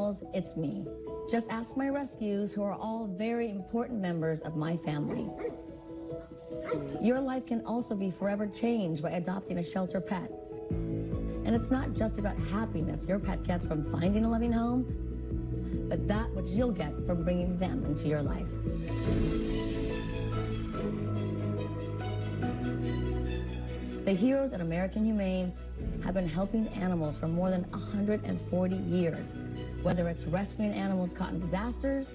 animals, it's me. Just ask my rescues, who are all very important members of my family. Your life can also be forever changed by adopting a shelter pet. And it's not just about happiness your pet gets from finding a loving home, but that which you'll get from bringing them into your life. The heroes at American Humane have been helping animals for more than 140 years, whether it's rescuing animals caught in disasters,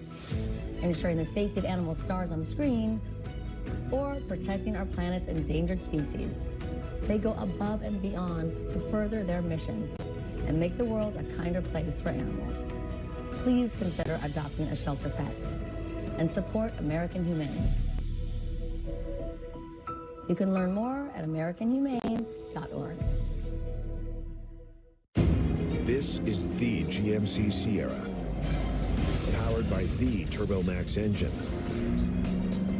ensuring the safety of animal stars on the screen, or protecting our planet's endangered species. They go above and beyond to further their mission and make the world a kinder place for animals. Please consider adopting a shelter pet and support American Humane. You can learn more at AmericanHumane.org. This is the GMC Sierra, powered by the TurboMax engine,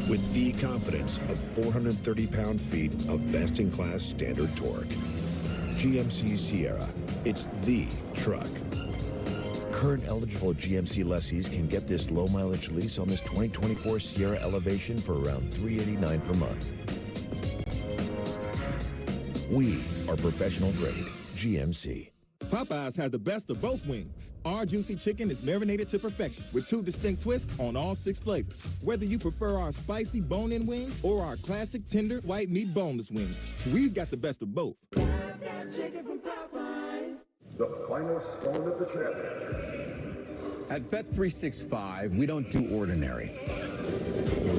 with the confidence of 430 pound-feet of best-in-class standard torque. GMC Sierra, it's the truck. Current eligible GMC lessees can get this low-mileage lease on this 2024 Sierra Elevation for around $389 per month. We are professional grade GMC. Popeyes has the best of both wings. Our juicy chicken is marinated to perfection with 2 distinct twists on all 6 flavors. Whether you prefer our spicy bone-in wings or our classic tender white meat boneless wings, we've got the best of both. Got that chicken from Popeyes. The final stone of the championship. At Bet365, we don't do ordinary.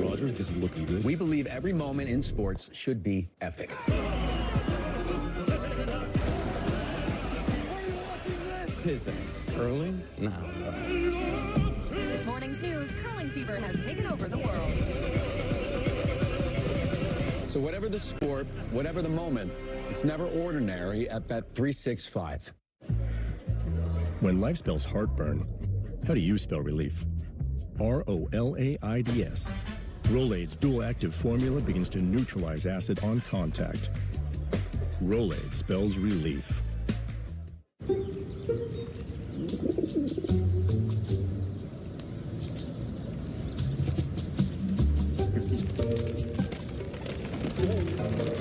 Roger, this is looking good. We believe every moment in sports should be epic. Is that curling? No. This morning's news, curling fever has taken over the world. So whatever the sport, whatever the moment, it's never ordinary at Bet365. When life spells heartburn, how do you spell relief? R-O-L-A-I-D-S. Rolaids dual active formula begins to neutralize acid on contact. Rolaids spells relief.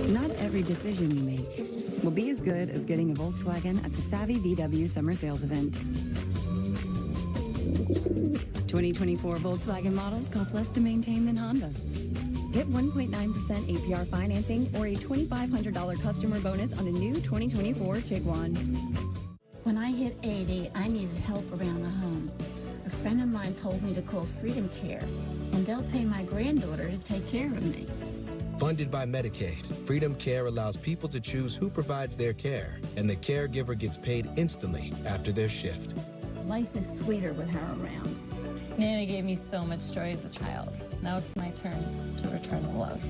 Not every decision you make will be as good as getting a Volkswagen at the Savvy VW Summer Sales Event. 2024 Volkswagen models cost less to maintain than Honda. Get 1.9% APR financing or a $2,500 customer bonus on a new 2024 Tiguan. When I hit 80, I needed help around the home. A friend of mine told me to call Freedom Care, and they'll pay my granddaughter to take care of me. Funded by Medicaid, Freedom Care allows people to choose who provides their care, and the caregiver gets paid instantly after their shift. Life is sweeter with her around. Nana gave me so much joy as a child. Now it's my turn to return the love.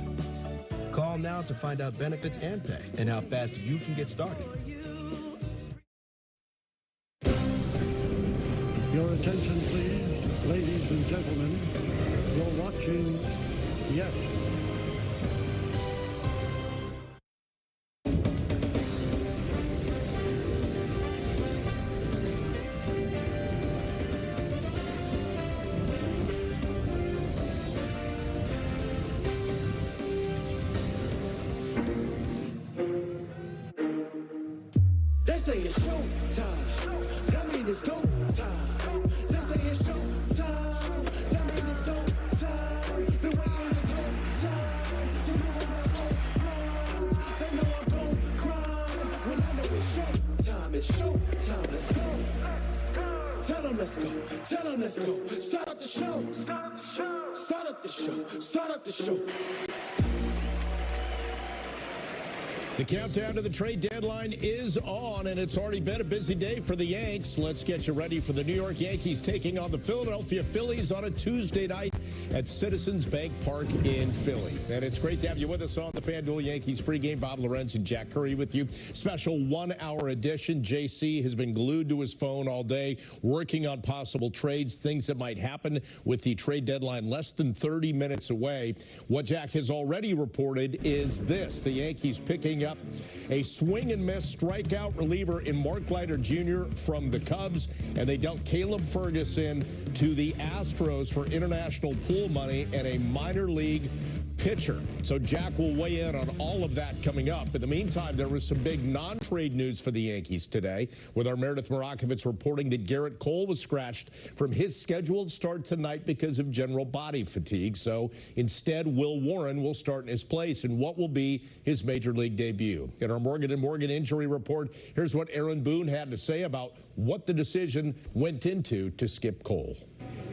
Call now to find out benefits and pay and how fast you can get started. Your attention, please, ladies and gentlemen. You're watching Yes. They say it's showtime. That means it's go time. They say it's showtime. That means it's go time. Been waiting this whole time to move on my own lines. They know I'm gon' grind. When I know it's showtime, it's showtime. Let's go. Tell them let's go. Tell them let's go. Start up the show. Start up the show. Start up the show. The countdown to the trade deadline is on, and it's already been a busy day for the Yanks. Let's get you ready for the New York Yankees taking on the Philadelphia Phillies on a Tuesday night at Citizens Bank Park in Philly. And it's great to have you with us on the FanDuel Yankees pregame. Bob Lorenz and Jack Curry with you. Special 1-hour edition. JC has been glued to his phone all day, working on possible trades, things that might happen with the trade deadline less than 30 minutes away. What Jack has already reported is this: the Yankees picking up a swing and miss strikeout reliever in Mark Leiter Jr. from the Cubs, and they dealt Caleb Ferguson to the Astros for international pool money and a minor league pitcher. So Jack will weigh in on all of that coming up. In the meantime, there was some big non-trade news for the Yankees today, with our Meredith Marakovitz reporting that Garrett Cole was scratched from his scheduled start tonight because of general body fatigue. So instead, Will Warren will start in his place in what will be his major league debut. In our Morgan & Morgan injury report, here's what Aaron Boone had to say about what the decision went into to skip Cole.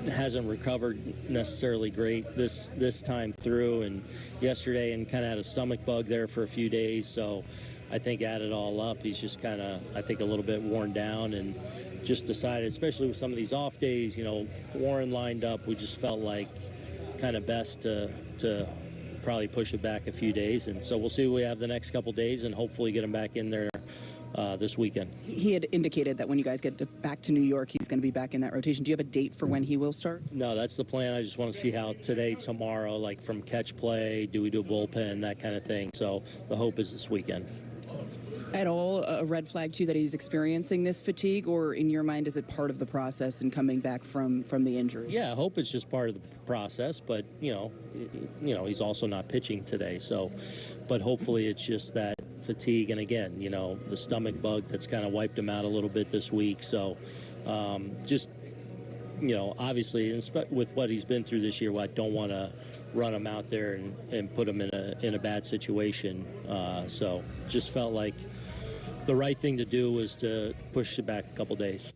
Hasn't recovered necessarily great this time through, and yesterday, and kind of had a stomach bug there for a few days. So I think add it all up, he's just kind of, I think, a little bit worn down, and just decided, especially with some of these off days, you know, Warren lined up, we just felt like kind of best to probably push it back a few days. And so we'll see what we have the next couple days, and hopefully get him back in there this weekend. He had indicated that when you guys get back to New York, he's going to be back in that rotation. Do you have a date for when he will start? No, that's the plan. I just want to see how today, tomorrow, like from catch play, do we do a bullpen, that kind of thing. So the hope is this weekend. At all a red flag to you that he's experiencing this fatigue, or in your mind is it part of the process in coming back from the injury? Yeah, I hope it's just part of the process, but you know he's also not pitching today, so but hopefully it's just that fatigue, and again, you know, the stomach bug that's kind of wiped him out a little bit this week. So just, you know, obviously with what he's been through this year, I don't want to run him out there and put him in a bad situation. So just felt like the right thing to do was to push it back a couple days.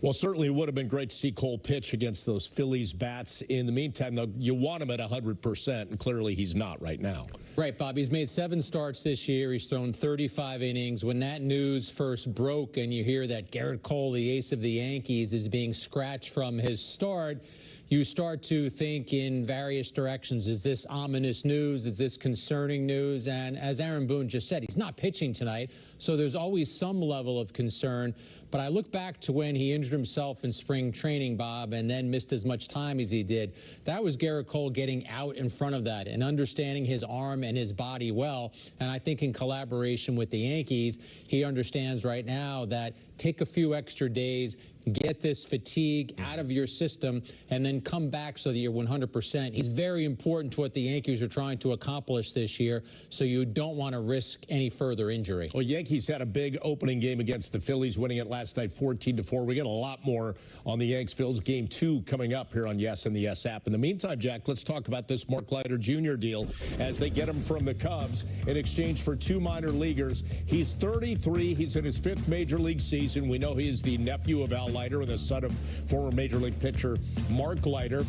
Well, certainly it would have been great to see Cole pitch against those Phillies bats. In the meantime, though, you want him at 100%, and clearly he's not right now. Right, Bob. He's made 7 starts this year. He's thrown 35 innings. When that news first broke and you hear that Garrett Cole, the ace of the Yankees, is being scratched from his start, you start to think in various directions. Is this ominous news? Is this concerning news? And as Aaron Boone just said, he's not pitching tonight, so there's always some level of concern. But I look back to when he injured himself in spring training, Bob, and then missed as much time as he did. That was Garrett Cole getting out in front of that and understanding his arm and his body well. And I think in collaboration with the Yankees, he understands right now that take a few extra days, get this fatigue out of your system, and then come back so that you're 100%. He's very important to what the Yankees are trying to accomplish this year, so you don't want to risk any further injury. Well, Yankees had a big opening game against the Phillies, winning it last night 14-4. We get a lot more on the Yanks-Phillies game 2 coming up here on Yes and the Yes app. In the meantime, Jack, let's talk about this Mark Leiter Jr. deal as they get him from the Cubs in exchange for 2 minor leaguers. He's 33. He's in his 5th major league season. We know he's the nephew of Al Leiter and the son of former major league pitcher Mark Leiter.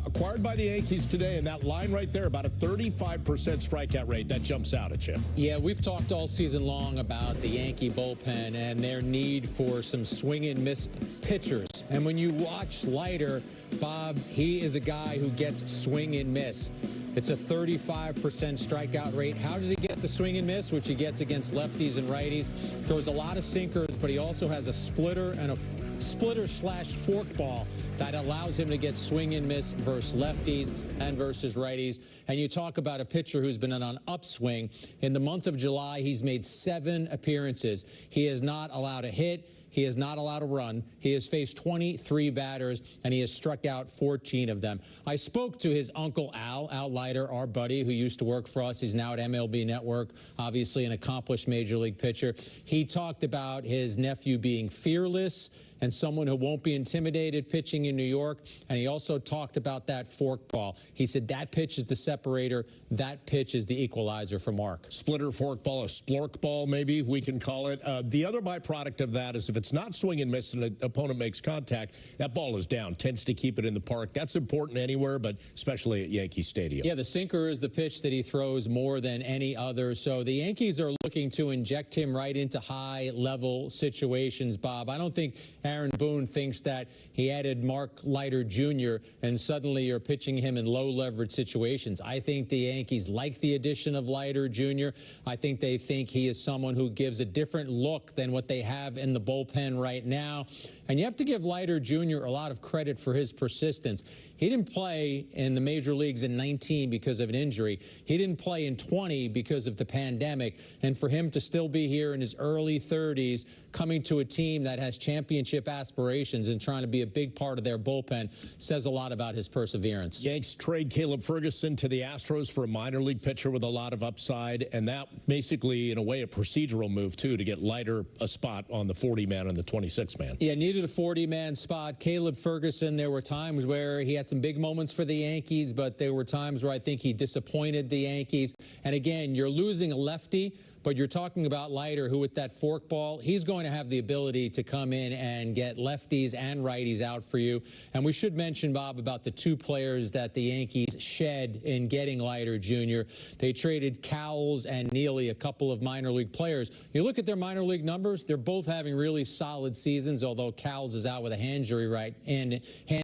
Acquired by the Yankees today, and that line right there, about a 35% strikeout rate, that jumps out at you. Yeah, we've talked all season long about the Yankee bullpen and their need for some swing and miss pitchers. And when you watch Leiter, Bob, he is a guy who gets swing and miss. It's a 35% strikeout rate. How does he get the swing and miss, which he gets against lefties and righties? Throws a lot of sinkers, but he also has a splitter and a splitter/fork ball that allows him to get swing and miss versus lefties and versus righties. And you talk about a pitcher who's been on an upswing. In the month of July, he's made 7 appearances. He has not allowed a hit. He is not allowed a run. He has faced 23 batters, and he has struck out 14 of them. I spoke to his uncle Al Leiter, our buddy, who used to work for us. He's now at MLB Network, obviously an accomplished major league pitcher. He talked about his nephew being fearless and someone who won't be intimidated pitching in New York. And he also talked about that fork ball. He said that pitch is the separator. That pitch is the equalizer for Mark. Splitter, fork ball, a splork ball, maybe we can call it. The other byproduct of that is if it's not swing and miss and an opponent makes contact, that ball is down, tends to keep it in the park. That's important anywhere, but especially at Yankee Stadium. Yeah, the sinker is the pitch that he throws more than any other. So the Yankees are looking to inject him right into high-level situations, Bob. I don't think Aaron Boone thinks that he added Mark Leiter Jr. and suddenly you're pitching him in low-leverage situations. I think the Yankees like the addition of Leiter Jr. I think they think he is someone who gives a different look than what they have in the bullpen right now. And you have to give Leiter Jr. a lot of credit for his persistence. He didn't play in the major leagues in 19 because of an injury. He didn't play in 20 because of the pandemic. And for him to still be here in his early 30s, coming to a team that has championship aspirations and trying to be a big part of their bullpen says a lot about his perseverance. Yanks trade Caleb Ferguson to the Astros for a minor league pitcher with a lot of upside, and that basically, in a way, a procedural move, too, to get Leiter a spot on the 40-man and the 26-man. Yeah, needed a 40-man spot. Caleb Ferguson, there were times where he had some big moments for the Yankees, but there were times where I think he disappointed the Yankees. And again, you're losing a lefty, but you're talking about Leiter, who with that forkball, he's going to have the ability to come in and get lefties and righties out for you. And we should mention, Bob, about the two players that the Yankees shed in getting Leiter Jr. They traded Cowles and Neely, a couple of minor league players. You look at their minor league numbers, they're both having really solid seasons, although Cowles is out with a hand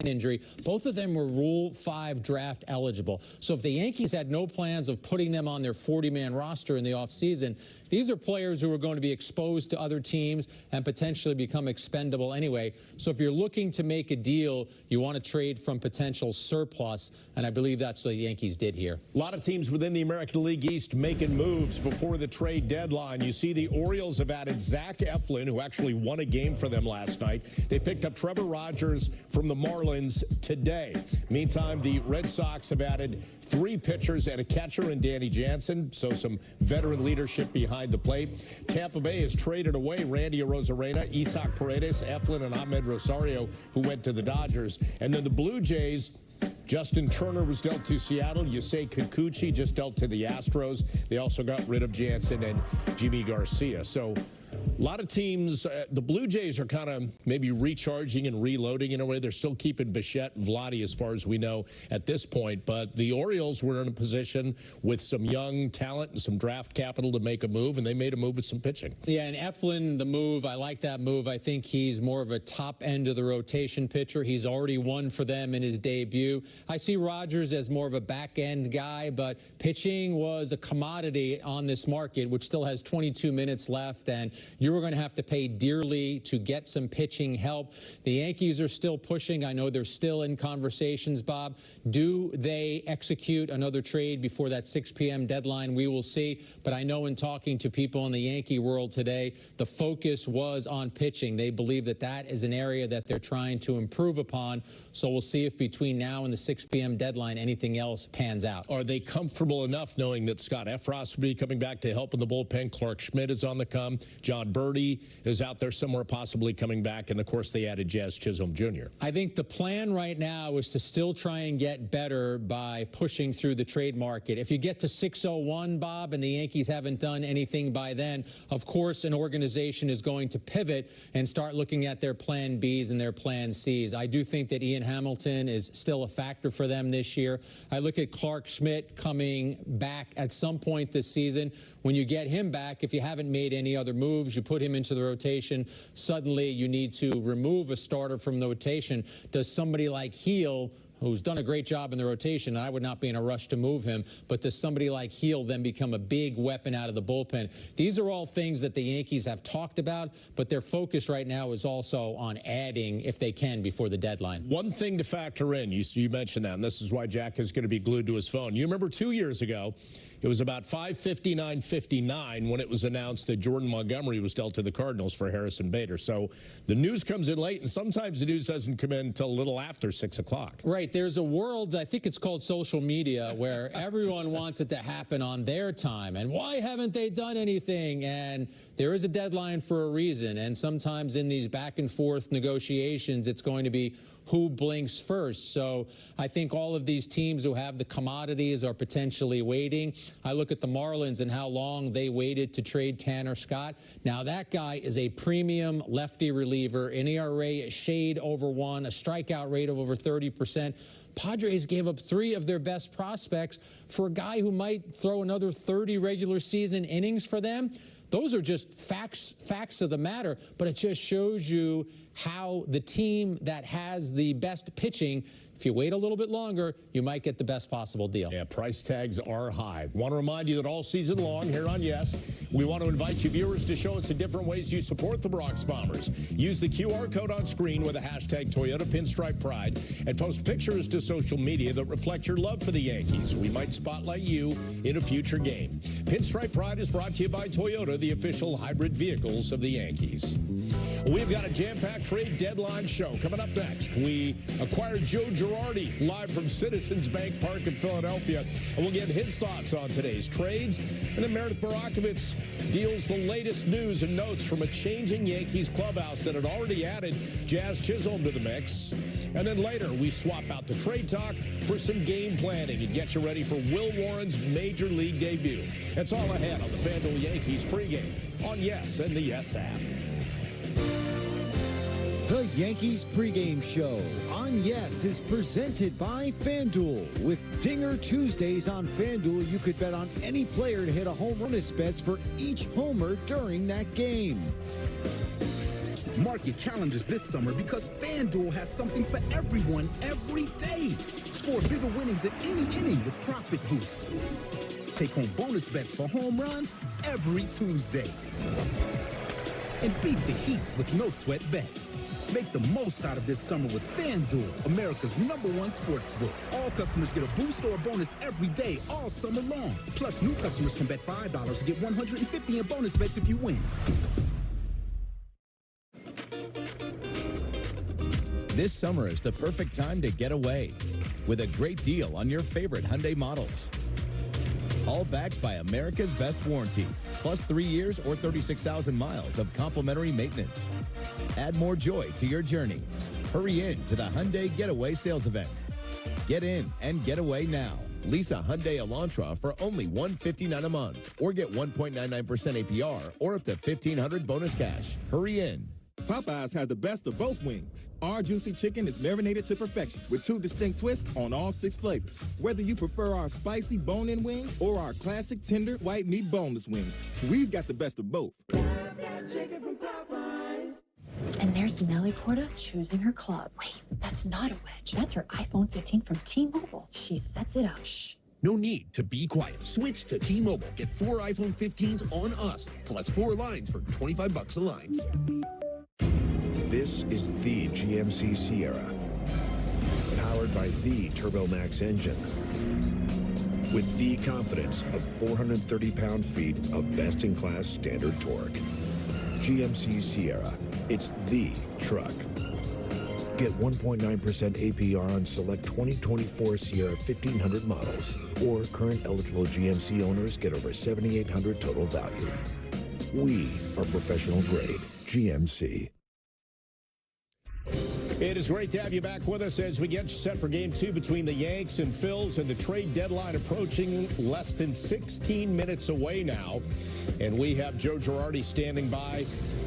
injury. Both of them were Rule 5 draft eligible. So if the Yankees had no plans of putting them on their 40-man roster in the offseason, these are players who are going to be exposed to other teams and potentially become expendable anyway. So if you're looking to make a deal, you want to trade from potential surplus, and I believe that's what the Yankees did here. A lot of teams within the American League East making moves before the trade deadline. You see the Orioles have added Zach Eflin, who actually won a game for them last night. They picked up Trevor Rogers from the Marlins today. Meantime, the Red Sox have added 3 pitchers and a catcher in Danny Jansen, so some veteran leadership behind the plate. Tampa Bay has traded away Randy Arozarena, Isaac Paredes, Eflin, and Ahmed Rosario, who went to the Dodgers. And then the Blue Jays, Justin Turner was dealt to Seattle. Yusei Kikuchi just dealt to the Astros. They also got rid of Jansen and Jimmy Garcia. So a lot of teams, the Blue Jays are kind of maybe recharging and reloading in a way. They're still keeping Bichette and Vladi as far as we know at this point. But the Orioles were in a position with some young talent and some draft capital to make a move, and they made a move with some pitching. Yeah, and Eflin, the move, I like that move. I think he's more of a top end of the rotation pitcher. He's already won for them in his debut. I see Rogers as more of a back end guy, but pitching was a commodity on this market, which still has 22 minutes left, and you were going to have to pay dearly to get some pitching help. The Yankees are still pushing. I know they're still in conversations, Bob. Do they execute another trade before that 6 p.m. deadline? We will see. But I know in talking to people in the Yankee world today, the focus was on pitching. They believe that that is an area that they're trying to improve upon. So we'll see if between now and the 6 p.m. deadline anything else pans out. Are they comfortable enough knowing that Scott Efros will be coming back to help in the bullpen? Clark Schmidt is on the come. John Birdie is out there somewhere possibly coming back. And, of course, they added Jazz Chisholm Jr. I think the plan right now is to still try and get better by pushing through the trade market. If you get to 6:01, Bob, and the Yankees haven't done anything by then, of course an organization is going to pivot and start looking at their plan Bs and their plan Cs. I do think that Ian Hamilton is still a factor for them this year. I look at Clark Schmidt coming back at some point this season. When you get him back, if you haven't made any other moves, you put him into the rotation, suddenly you need to remove a starter from the rotation. Does somebody like Heel, who's done a great job in the rotation, and I would not be in a rush to move him, but does somebody like Heel then become a big weapon out of the bullpen? These are all things that the Yankees have talked about, but their focus right now is also on adding, if they can, before the deadline. One thing to factor in, you mentioned that, and this is why Jack is going to be glued to his phone. You remember 2 years ago, it was about 5:59:59 when it was announced that Jordan Montgomery was dealt to the Cardinals for Harrison Bader. So the news comes in late, and sometimes the news doesn't come in until a little after 6 o'clock. Right. There's a world, I think it's called social media, where everyone wants it to happen on their time. And why haven't they done anything? And there is a deadline for a reason. And sometimes in these back and forth negotiations, it's going to be who blinks first. So I think all of these teams who have the commodities are potentially waiting. I look at the Marlins and how long they waited to trade Tanner Scott. Now that guy is a premium lefty reliever, an ERA shade over 1, a strikeout rate of over 30%. Padres gave up 3 of their best prospects for a guy who might throw another 30 regular season innings for them. Those are just facts of the matter, but it just shows you how the team that has the best pitching, if you wait a little bit longer, you might get the best possible deal. Yeah, price tags are high. Want to remind you that all season long here on Yes, we want to invite you viewers to show us the different ways you support the Bronx Bombers. Use the QR code on screen with the hashtag Toyota Pinstripe Pride and post pictures to social media that reflect your love for the Yankees. We might spotlight you in a future game. Pinstripe Pride is brought to you by Toyota, the official hybrid vehicles of the Yankees. We've got a jam-packed trade deadline show coming up next. We acquired Joe Girardi live from Citizens Bank Park in Philadelphia, and we'll get his thoughts on today's trades. And then Meredith Barakovitz deals the latest news and notes from a changing Yankees clubhouse that had already added Jazz Chisholm to the mix. And then later, we swap out the trade talk for some game planning and get you ready for Will Warren's Major League debut. That's all ahead on the FanDuel Yankees pregame on Yes and the Yes app. The Yankees Pregame Show on Yes is presented by FanDuel. With Dinger Tuesdays on FanDuel, you could bet on any player to hit a home run bets for each homer during that game. Mark your calendars this summer because FanDuel has something for everyone every day. Score bigger winnings at any inning with profit boosts. Take home bonus bets for home runs every Tuesday. And beat the heat with no sweat bets. Make the most out of this summer with FanDuel, America's #1 sportsbook. All customers get a boost or a bonus every day, all summer long. Plus, new customers can bet $5 to get $150 in bonus bets if you win. This summer is the perfect time to get away with a great deal on your favorite Hyundai models. All backed by America's best warranty, plus 3 years or 36,000 miles of complimentary maintenance. Add more joy to your journey. Hurry in to the Hyundai Getaway Sales Event. Get in and get away now. Lease a Hyundai Elantra for only $159 a month or get 1.99% APR or up to $1,500 bonus cash. Hurry in. Popeyes has the best of both wings. Our juicy chicken is marinated to perfection with 2 distinct twists on all 6 flavors. Whether you prefer our spicy bone-in wings or our classic tender white meat boneless wings, we've got the best of both. And there's Nelly Corda choosing her club. Wait, that's not a wedge. That's her iPhone 15 from T-Mobile. She sets it up. Shh. No need to be quiet. Switch to T-Mobile. Get 4 iPhone 15s on us, plus 4 lines for $25 a line. This is the GMC Sierra, powered by the TurboMax engine, with the confidence of 430 pound-feet of best-in-class standard torque. GMC Sierra, it's the truck. Get 1.9% APR on select 2024 Sierra 1500 models, or current eligible GMC owners get over $7,800 total value. We are professional grade GMC. It is great to have you back with us as we get set for Game 2 between the Yanks and Phils, and the trade deadline approaching less than 16 minutes away now. And we have Joe Girardi standing by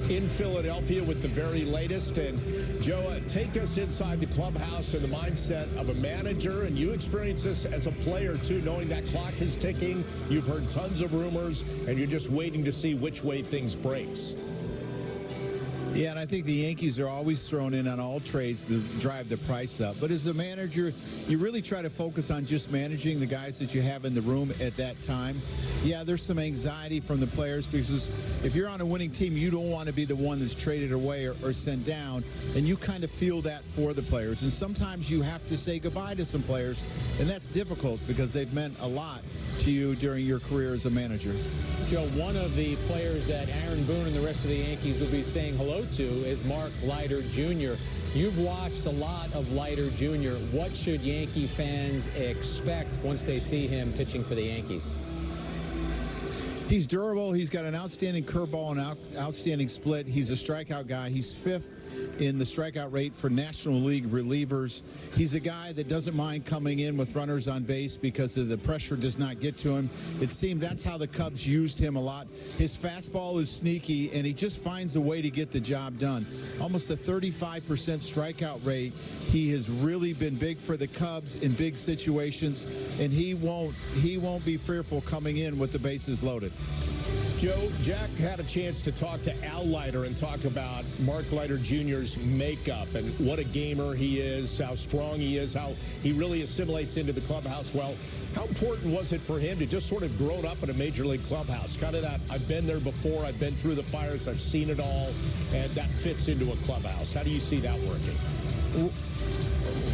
in Philadelphia with the very latest. And Joe, take us inside the clubhouse and the mindset of a manager, and you experience this as a player too, knowing that clock is ticking. You've heard tons of rumors, and you're just waiting to see which way things breaks. Yeah, and I think the Yankees are always thrown in on all trades to drive the price up. But as a manager, you really try to focus on just managing the guys that you have in the room at that time. Yeah, there's some anxiety from the players because if you're on a winning team, you don't want to be the one that's traded away or sent down, and you kind of feel that for the players. And sometimes you have to say goodbye to some players, and that's difficult because they've meant a lot to you during your career as a manager. Joe, one of the players that Aaron Boone and the rest of the Yankees will be saying hello to is Mark Leiter Jr. You've watched a lot of Leiter Jr. What should Yankee fans expect once they see him pitching for the Yankees? He's durable. He's got an outstanding curveball and outstanding split. He's a strikeout guy. He's 5th in the strikeout rate for National League relievers. He's a guy that doesn't mind coming in with runners on base because the pressure does not get to him. It seemed that's how the Cubs used him a lot. His fastball is sneaky, and he just finds a way to get the job done. Almost a 35% strikeout rate. He has really been big for the Cubs in big situations, and he won't be fearful coming in with the bases loaded. Joe, Jack had a chance to talk to Al Leiter and talk about Mark Leiter Jr.'s makeup and what a gamer he is, how strong he is, how he really assimilates into the clubhouse well. How important was it for him to just sort of grown up in a major league clubhouse? Kind of that, I've been there before, I've been through the fires, I've seen it all, and that fits into a clubhouse. How do you see that working?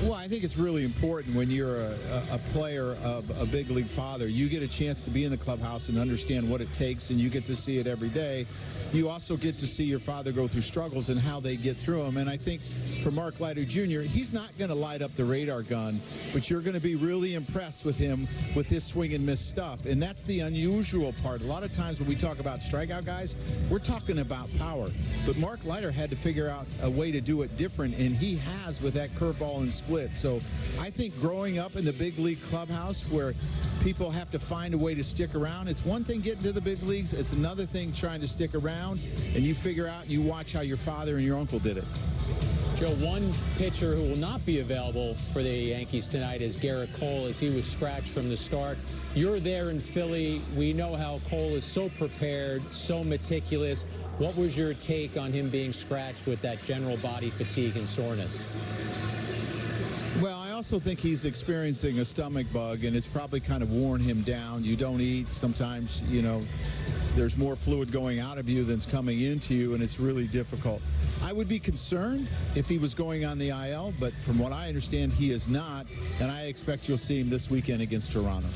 Well, I think it's really important when you're a player of a big league father. You get a chance to be in the clubhouse and understand what it takes, and you get to see it every day. You also get to see your father go through struggles and how they get through them. And I think for Mark Leiter Jr., he's not going to light up the radar gun, but you're going to be really impressed with him with his swing and miss stuff. And that's the unusual part. A lot of times when we talk about strikeout guys, we're talking about power. But Mark Leiter had to figure out a way to do it different, and he has with that curveball and split. So I think growing up in the big league clubhouse where people have to find a way to stick around, it's one thing getting to the big leagues, it's another thing trying to stick around, and you figure out and you watch how your father and your uncle did it. Joe, one pitcher who will not be available for the Yankees tonight is Garrett Cole, as he was scratched from the start. You're there in Philly. We know how Cole is so prepared, so meticulous. What was your take on him being scratched with that general body fatigue and soreness? Well, I also think he's experiencing a stomach bug, and it's probably kind of worn him down. You don't eat. Sometimes, you know, there's more fluid going out of you than's coming into you, and it's really difficult. I would be concerned if he was going on the IL, but from what I understand, he is not, and I expect you'll see him this weekend against Toronto.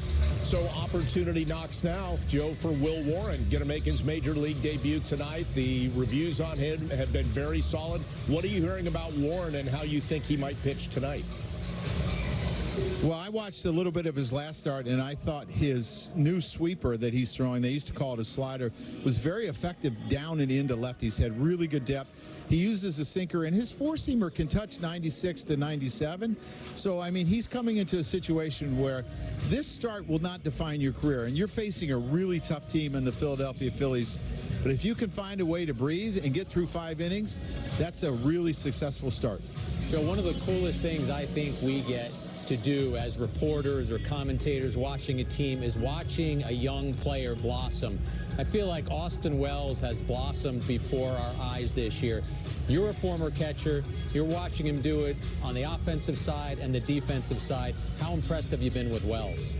So opportunity knocks now, Joe, for Will Warren. Going to make his major league debut tonight. The reviews on him have been very solid. What are you hearing about Warren and how you think he might pitch tonight? Well, I watched a little bit of his last start, and I thought his new sweeper that he's throwing, they used to call it a slider, was very effective down and into lefties. He's had really good depth. He uses a sinker, and his four-seamer can touch 96 to 97. So, I mean, he's coming into a situation where this start will not define your career, and you're facing a really tough team in the Philadelphia Phillies. But if you can find a way to breathe and get through 5 innings, that's a really successful start. Joe, one of the coolest things I think we get to do as reporters or commentators watching a team is watching a young player blossom. I feel like Austin Wells has blossomed before our eyes this year. You're a former catcher. You're watching him do it on the offensive side and the defensive side. How impressed have you been with Wells?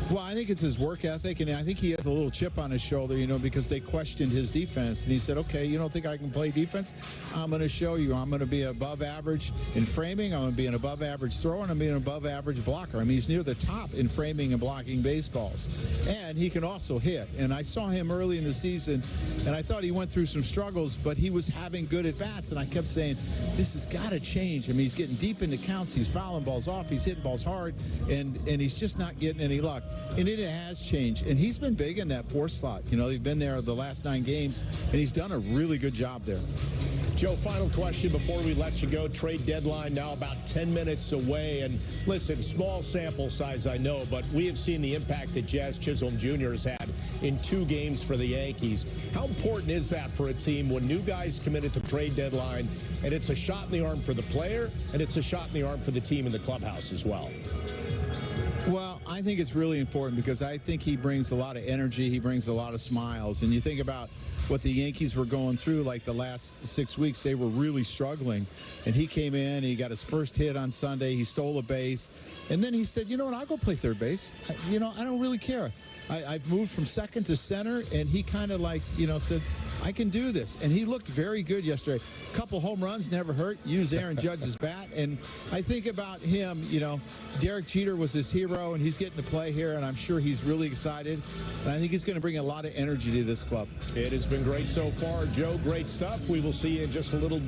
Well, I think it's his work ethic, and I think he has a little chip on his shoulder, you know, because they questioned his defense. And he said, okay, you don't think I can play defense? I'm going to show you. I'm going to be above average in framing. I'm going to be an above average thrower, and I'm going to be an above average blocker. I mean, he's near the top in framing and blocking baseballs. And he can also hit. And I saw him early in the season, and I thought he went through some struggles, but he was having good at-bats. And I kept saying, this has got to change. I mean, he's getting deep into counts. He's fouling balls off. He's hitting balls hard, and he's just not getting any luck. And it has changed, and he's been big in that fourth slot. You know, they've been there the last 9 games, and he's done a really good job there. Joe, final question before we let you go. Trade deadline now about 10 minutes away. And listen, small sample size, I know, but we have seen the impact that Jazz Chisholm Jr. has had in 2 games for the Yankees. How important is that for a team when new guys come in at the trade deadline, and it's a shot in the arm for the player, and it's a shot in the arm for the team in the clubhouse as well? Well, I think it's really important because I think he brings a lot of energy. He brings a lot of smiles. And you think about what the Yankees were going through like the last 6 weeks. They were really struggling. And he came in, he got his first hit on Sunday. He stole a base. And then he said, you know what, I'll go play third base. You know, I don't really care. I've moved from second to center. And he kind of like, you know, said, I can do this. And he looked very good yesterday. A couple home runs, never hurt. Used Aaron Judge's bat. And I think about him, you know, Derek Jeter was his hero, and he's getting to play here, and I'm sure he's really excited. And I think he's going to bring a lot of energy to this club. It has been great so far. Joe, great stuff. We will see you in just a little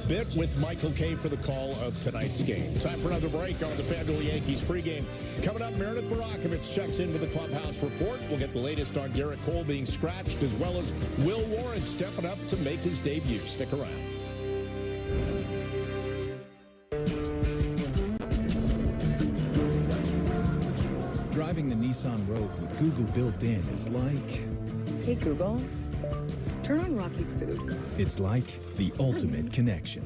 bit with Michael Kay for the call of tonight's game. Time for another break on the FanDuel Yankees pregame. Coming up, Meredith Barakovich checks in with the clubhouse report. We'll get the latest on Garrett Cole being scratched, as well as Will Warren stepping up to make his debut. Stick around. Driving the Nissan Rogue with Google built in is like... Hey, Google, turn on Rocky's Food. It's like the ultimate connection.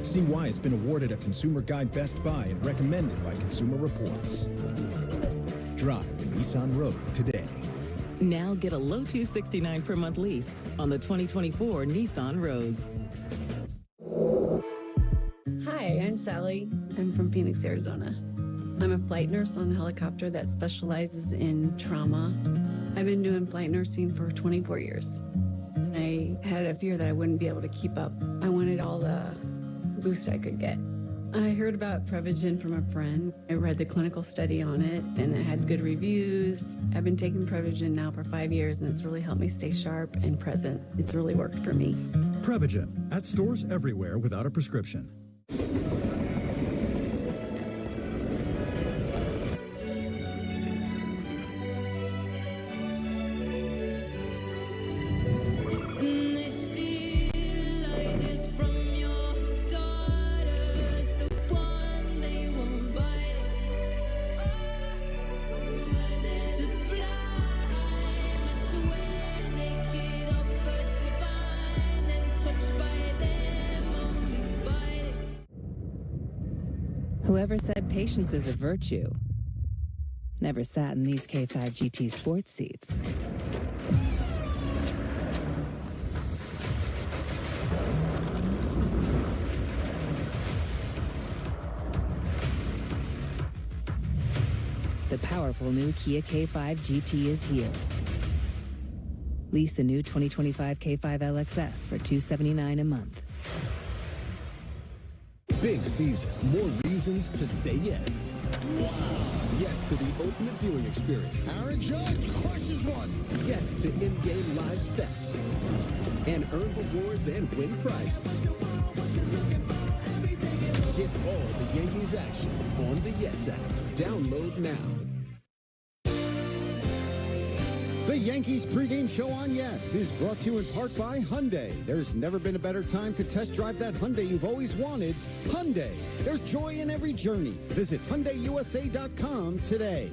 See why it's been awarded a Consumer Guide Best Buy and recommended by Consumer Reports. Drive the Nissan Rogue today. Now get a low $269 per month lease on the 2024 Nissan Rogue. Hi, I'm Sally. I'm from Phoenix, Arizona. I'm a flight nurse on a helicopter that specializes in trauma. I've been doing flight nursing for 24 years. I had a fear that I wouldn't be able to keep up. I wanted all the boost I could get. I heard about Prevagen from a friend. I read the clinical study on it, and it had good reviews. I've been taking Prevagen now for 5 years, and it's really helped me stay sharp and present. It's really worked for me. Prevagen, at stores everywhere without a prescription. Whoever said patience is a virtue never sat in these K5 GT sports seats. The powerful new Kia K5 GT is here. Lease a new 2025 K5 LXS for $279 a month. Big season. More reasons to say yes. Wow. Yes to the ultimate viewing experience. Aaron Judge crushes one. Yes to in-game live stats. And earn rewards and win prizes. Get all the Yankees action on the Yes app. Download now. The Yankees pregame show on Yes is brought to you in part by Hyundai. There's never been a better time to test drive that Hyundai you've always wanted. Hyundai, there's joy in every journey. Visit HyundaiUSA.com today.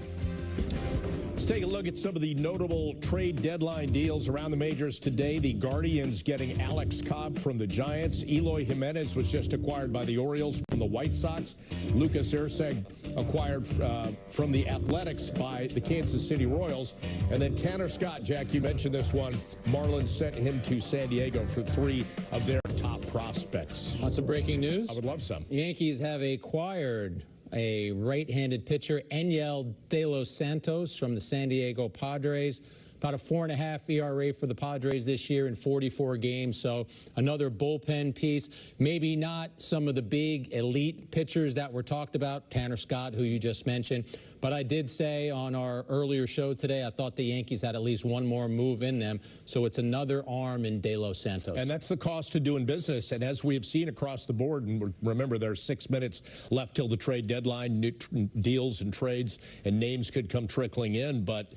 Let's take a look at some of the notable trade deadline deals around the majors today. The Guardians getting Alex Cobb from the Giants. Eloy Jimenez was just acquired by the Orioles from the White Sox. Lucas Erceg acquired from the Athletics by the Kansas City Royals. And then Tanner Scott, Jack, you mentioned this one. Marlins sent him to San Diego for 3 of their top prospects. Want some breaking news? I would love some. Yankees have acquired a right-handed pitcher, Enyel De Los Santos from the San Diego Padres. About a 4.5 ERA for the Padres this year in 44 games. So another bullpen piece. Maybe not some of the big elite pitchers that were talked about, Tanner Scott, who you just mentioned. But I did say on our earlier show today, I thought the Yankees had at least one more move in them. So it's another arm in De Los Santos. And that's the cost of doing business. And as we have seen across the board, and remember there's 6 minutes left till the trade deadline, new deals and trades, and names could come trickling in. But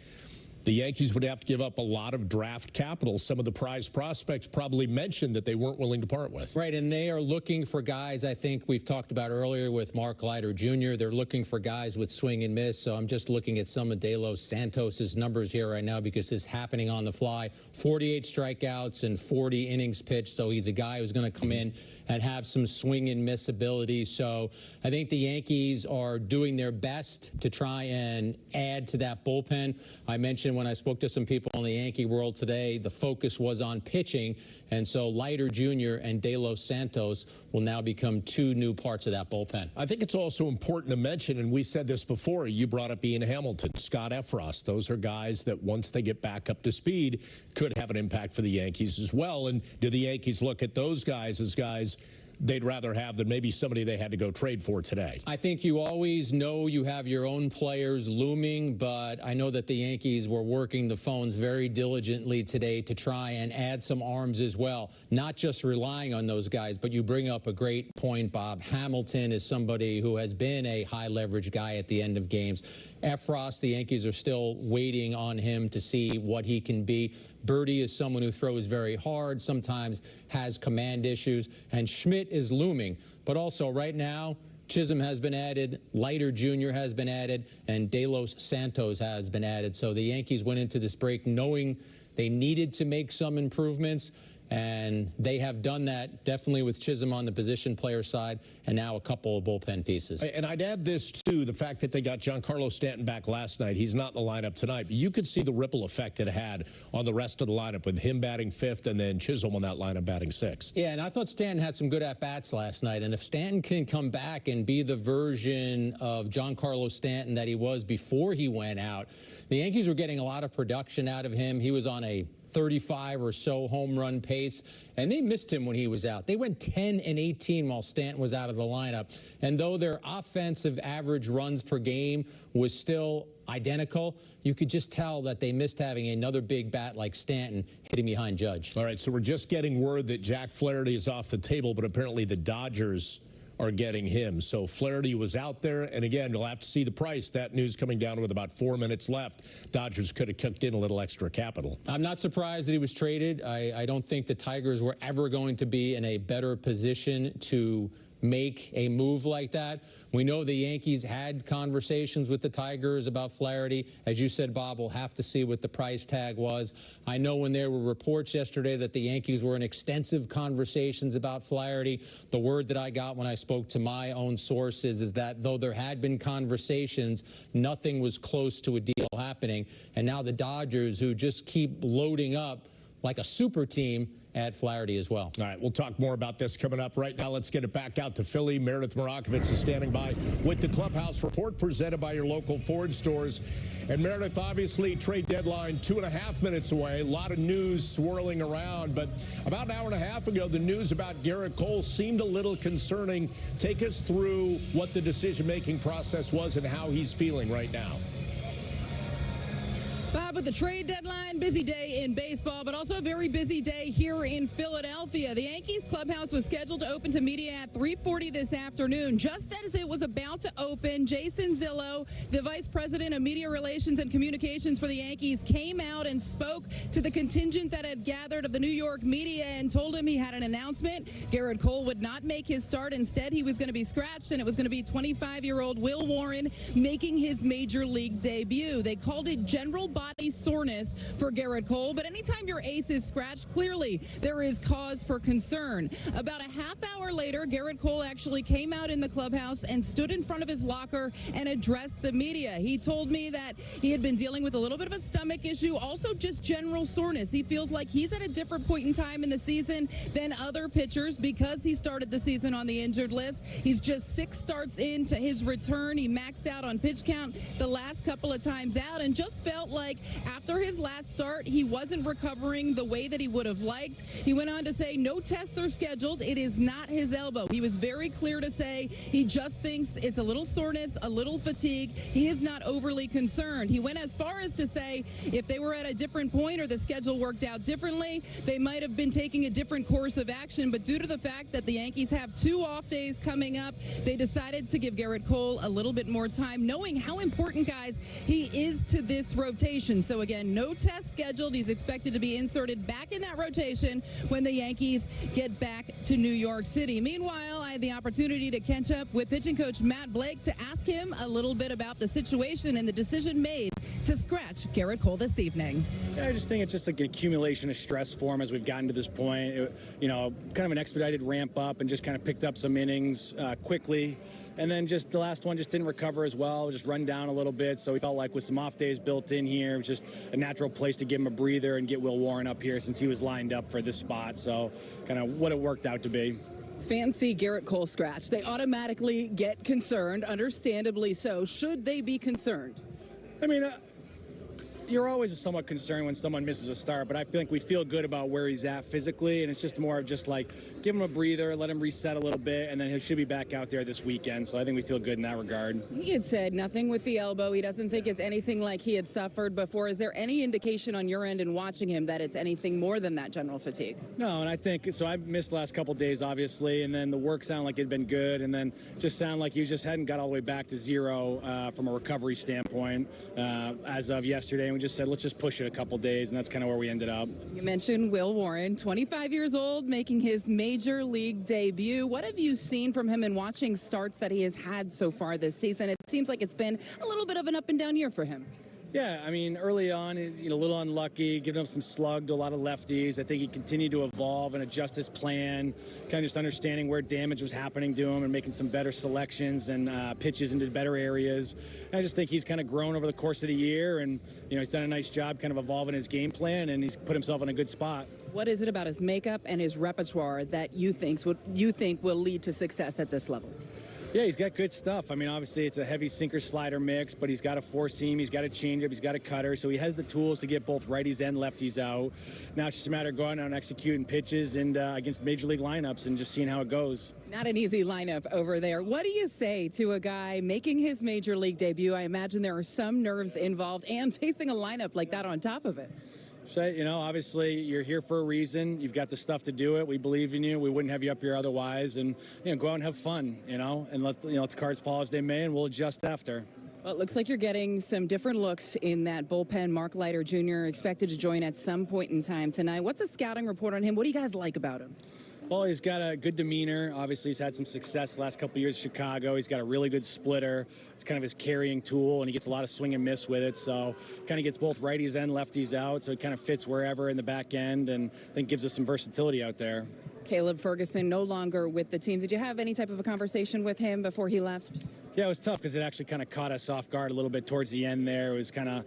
the Yankees would have to give up a lot of draft capital. Some of the prize prospects probably mentioned that they weren't willing to part with. Right, and they are looking for guys, I think we've talked about earlier with Mark Leiter Jr. They're looking for guys with swing and miss. So I'm just looking at some of De Los Santos' numbers here right now because this is happening on the fly. 48 strikeouts and 40 innings pitched. So he's a guy who's going to come in and have some swing and miss ability. So I think the Yankees are doing their best to try and add to that bullpen. I mentioned when I spoke to some people in the Yankee world today, the focus was on pitching. And so Leiter Jr. and De Los Santos will now become 2 new parts of that bullpen. I think it's also important to mention, and we said this before, you brought up Ian Hamilton, Scott Effross. Those are guys that once they get back up to speed could have an impact for the Yankees as well. And do the Yankees look at those guys as guys they'd rather have than maybe somebody they had to go trade for today? I think you always know you have your own players looming, but I know that the Yankees were working the phones very diligently today to try and add some arms as well, not just relying on those guys. But you bring up a great point, Bob. Hamilton is somebody who has been a high-leverage guy at the end of games. Effross, the Yankees are still waiting on him to see what he can be. Birdie is someone who throws very hard, sometimes has command issues, and Schmidt is looming. But also right now, Chisholm has been added, Leiter Jr. has been added, and De Los Santos has been added. So the Yankees went into this break knowing they needed to make some improvements. And they have done that definitely with Chisholm on the position player side, and now a couple of bullpen pieces. And I'd add this, too, the fact that they got Giancarlo Stanton back last night. He's not in the lineup tonight. But you could see the ripple effect it had on the rest of the lineup with him batting fifth and then Chisholm on that lineup batting sixth. Yeah, and I thought Stanton had some good at-bats last night. And if Stanton can come back and be the version of Giancarlo Stanton that he was before he went out, the Yankees were getting a lot of production out of him. He was on a 35 or so home run pace, and they missed him when he was out. They went 10-18 while Stanton was out of the lineup. And though their offensive average runs per game was still identical, you could just tell that they missed having another big bat like Stanton hitting behind Judge. All right, so we're just getting word that Jack Flaherty is off the table, but apparently the Dodgers are getting him. So Flaherty was out there, and again, you'll have to see the price. That news coming down with about 4 minutes left. Dodgers could have kicked in a little extra capital. I'm not surprised that he was traded. I don't think the Tigers were ever going to be in a better position to make a move like that. We know the Yankees had conversations with the Tigers about Flaherty. As you said, Bob, we'll have to see what the price tag was. I know when there were reports yesterday that the Yankees were in extensive conversations about Flaherty, the word that I got when I spoke to my own sources is that though there had been conversations, nothing was close to a deal happening. And now the Dodgers, who just keep loading up like a super team, add Flaherty as well. All right, we'll talk more about this coming up. Right now, let's get it back out to Philly. Meredith Marakovitz is standing by with the Clubhouse Report presented by your local Ford stores. And Meredith, obviously, trade deadline 2.5 minutes away. A lot of news swirling around. But about an hour and a half ago, the news about Garrett Cole seemed a little concerning. Take us through what the decision-making process was and how he's feeling right now. Bob, with the trade deadline, busy day in baseball, but also a very busy day here in Philadelphia. The Yankees clubhouse was scheduled to open to media at 3:40 this afternoon. Just as it was about to open, Jason Zillow, the vice president of media relations and communications for the Yankees, came out and spoke to the contingent that had gathered of the New York media and told him he had an announcement. Garrett Cole would not make his start. Instead, he was going to be scratched, and it was going to be 25-year-old Will Warren making his major league debut. They called it general body soreness for Garrett Cole, but anytime your ace is scratched, clearly there is cause for concern. About a half hour later, Garrett Cole actually came out in the clubhouse and stood in front of his locker and addressed the media. He told me that he had been dealing with a little bit of a stomach issue, also just general soreness. He feels like he's at a different point in time in the season than other pitchers because he started the season on the injured list. He's just 6 starts into his return. He maxed out on pitch count the last couple of times out and just felt like after his last start, he wasn't recovering the way that he would have liked. He went on to say no tests are scheduled. It is not his elbow. He was very clear to say he just thinks it's a little soreness, a little fatigue. He is not overly concerned. He went as far as to say if they were at a different point or the schedule worked out differently, they might have been taking a different course of action. But due to the fact that the Yankees have 2 off days coming up, they decided to give Garrett Cole a little bit more time, knowing how important, guys, he is to this rotation. So again, no test scheduled. He's expected to be inserted back in that rotation when the Yankees get back to New York City. Meanwhile, I had the opportunity to catch up with pitching coach Matt Blake to ask him a little bit about the situation and the decision made to scratch Garrett Cole this evening. Yeah, I just think it's just like an accumulation of stress for him as we've gotten to this point. Kind of an expedited ramp up and just kind of picked up some innings quickly. And then just the last one just didn't recover as well, just run down a little bit. So we felt like with some off days built in here, it was just a natural place to give him a breather and get Will Warren up here since he was lined up for this spot. So kind of what it worked out to be. Fancy Garrett Cole scratch. They automatically get concerned, understandably so. Should they be concerned? I mean, you're always somewhat concerned when someone misses a start, but I feel like we feel good about where he's at physically, and it's just more of just like give him a breather, let him reset a little bit, and then he should be back out there this weekend. So I think we feel good in that regard. He had said nothing with the elbow. He doesn't think it's anything like he had suffered before. Is there any indication on your end in watching him that it's anything more than that general fatigue? No, and I think so. I missed the last couple days, obviously, and then the work sounded like it had been good, and then just sounded like he just hadn't got all the way back to zero from a recovery standpoint as of yesterday. And we just said, let's just push it a couple days, and that's kind of where we ended up. You mentioned Will Warren, 25 years old, making his major league debut. What have you seen from him in watching starts that he has had so far this season? It seems like it's been a little bit of an up and down year for him. Yeah, I mean, early on, a little unlucky, giving up some slug to a lot of lefties. I think he continued to evolve and adjust his plan, kind of just understanding where damage was happening to him and making some better selections and pitches into better areas. And I just think he's kind of grown over the course of the year, and he's done a nice job kind of evolving his game plan, and he's put himself in a good spot. What is it about his makeup and his repertoire that you think will lead to success at this level? Yeah, he's got good stuff. I mean, obviously, it's a heavy sinker-slider mix, but he's got a four-seam, he's got a changeup, he's got a cutter, so he has the tools to get both righties and lefties out. Now it's just a matter of going out and executing pitches and against major league lineups and just seeing how it goes. Not an easy lineup over there. What do you say to a guy making his major league debut? I imagine there are some nerves involved, and facing a lineup like that on top of it. Say, obviously you're here for a reason. You've got the stuff to do it. We believe in you. We wouldn't have you up here otherwise. And go out and have fun, and let the cards fall as they may, and we'll adjust after. Well, it looks like you're getting some different looks in that bullpen. Mark Leiter Jr. expected to join at some point in time tonight. What's a scouting report on him? What do you guys like about him? Well, he's got a good demeanor. Obviously, he's had some success the last couple of years in Chicago. He's got a really good splitter. It's kind of his carrying tool, and he gets a lot of swing and miss with it. So kind of gets both righties and lefties out, so it kind of fits wherever in the back end, and I think gives us some versatility out there. Caleb Ferguson no longer with the team. Did you have any type of a conversation with him before he left? Yeah, it was tough because it actually kind of caught us off guard a little bit towards the end there. It was kind of,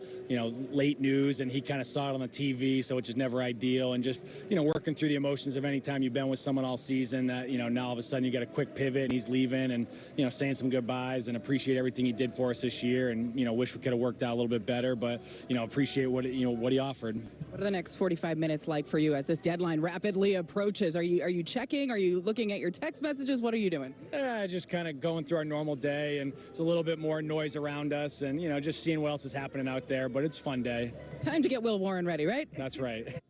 late news, and he kind of saw it on the TV, so it's just never ideal. And just, working through the emotions of any time you've been with someone all season that, now all of a sudden you get a quick pivot and he's leaving and, saying some goodbyes and appreciate everything he did for us this year and, wish we could have worked out a little bit better, but, appreciate what he offered. What are the next 45 minutes like for you as this deadline rapidly approaches? Are you checking? Are you looking at your text messages? What are you doing? Yeah, just kind of going through our normal day. And it's a little bit more noise around us and, just seeing what else is happening out there. But it's a fun day. Time to get Will Warren ready, right? That's right.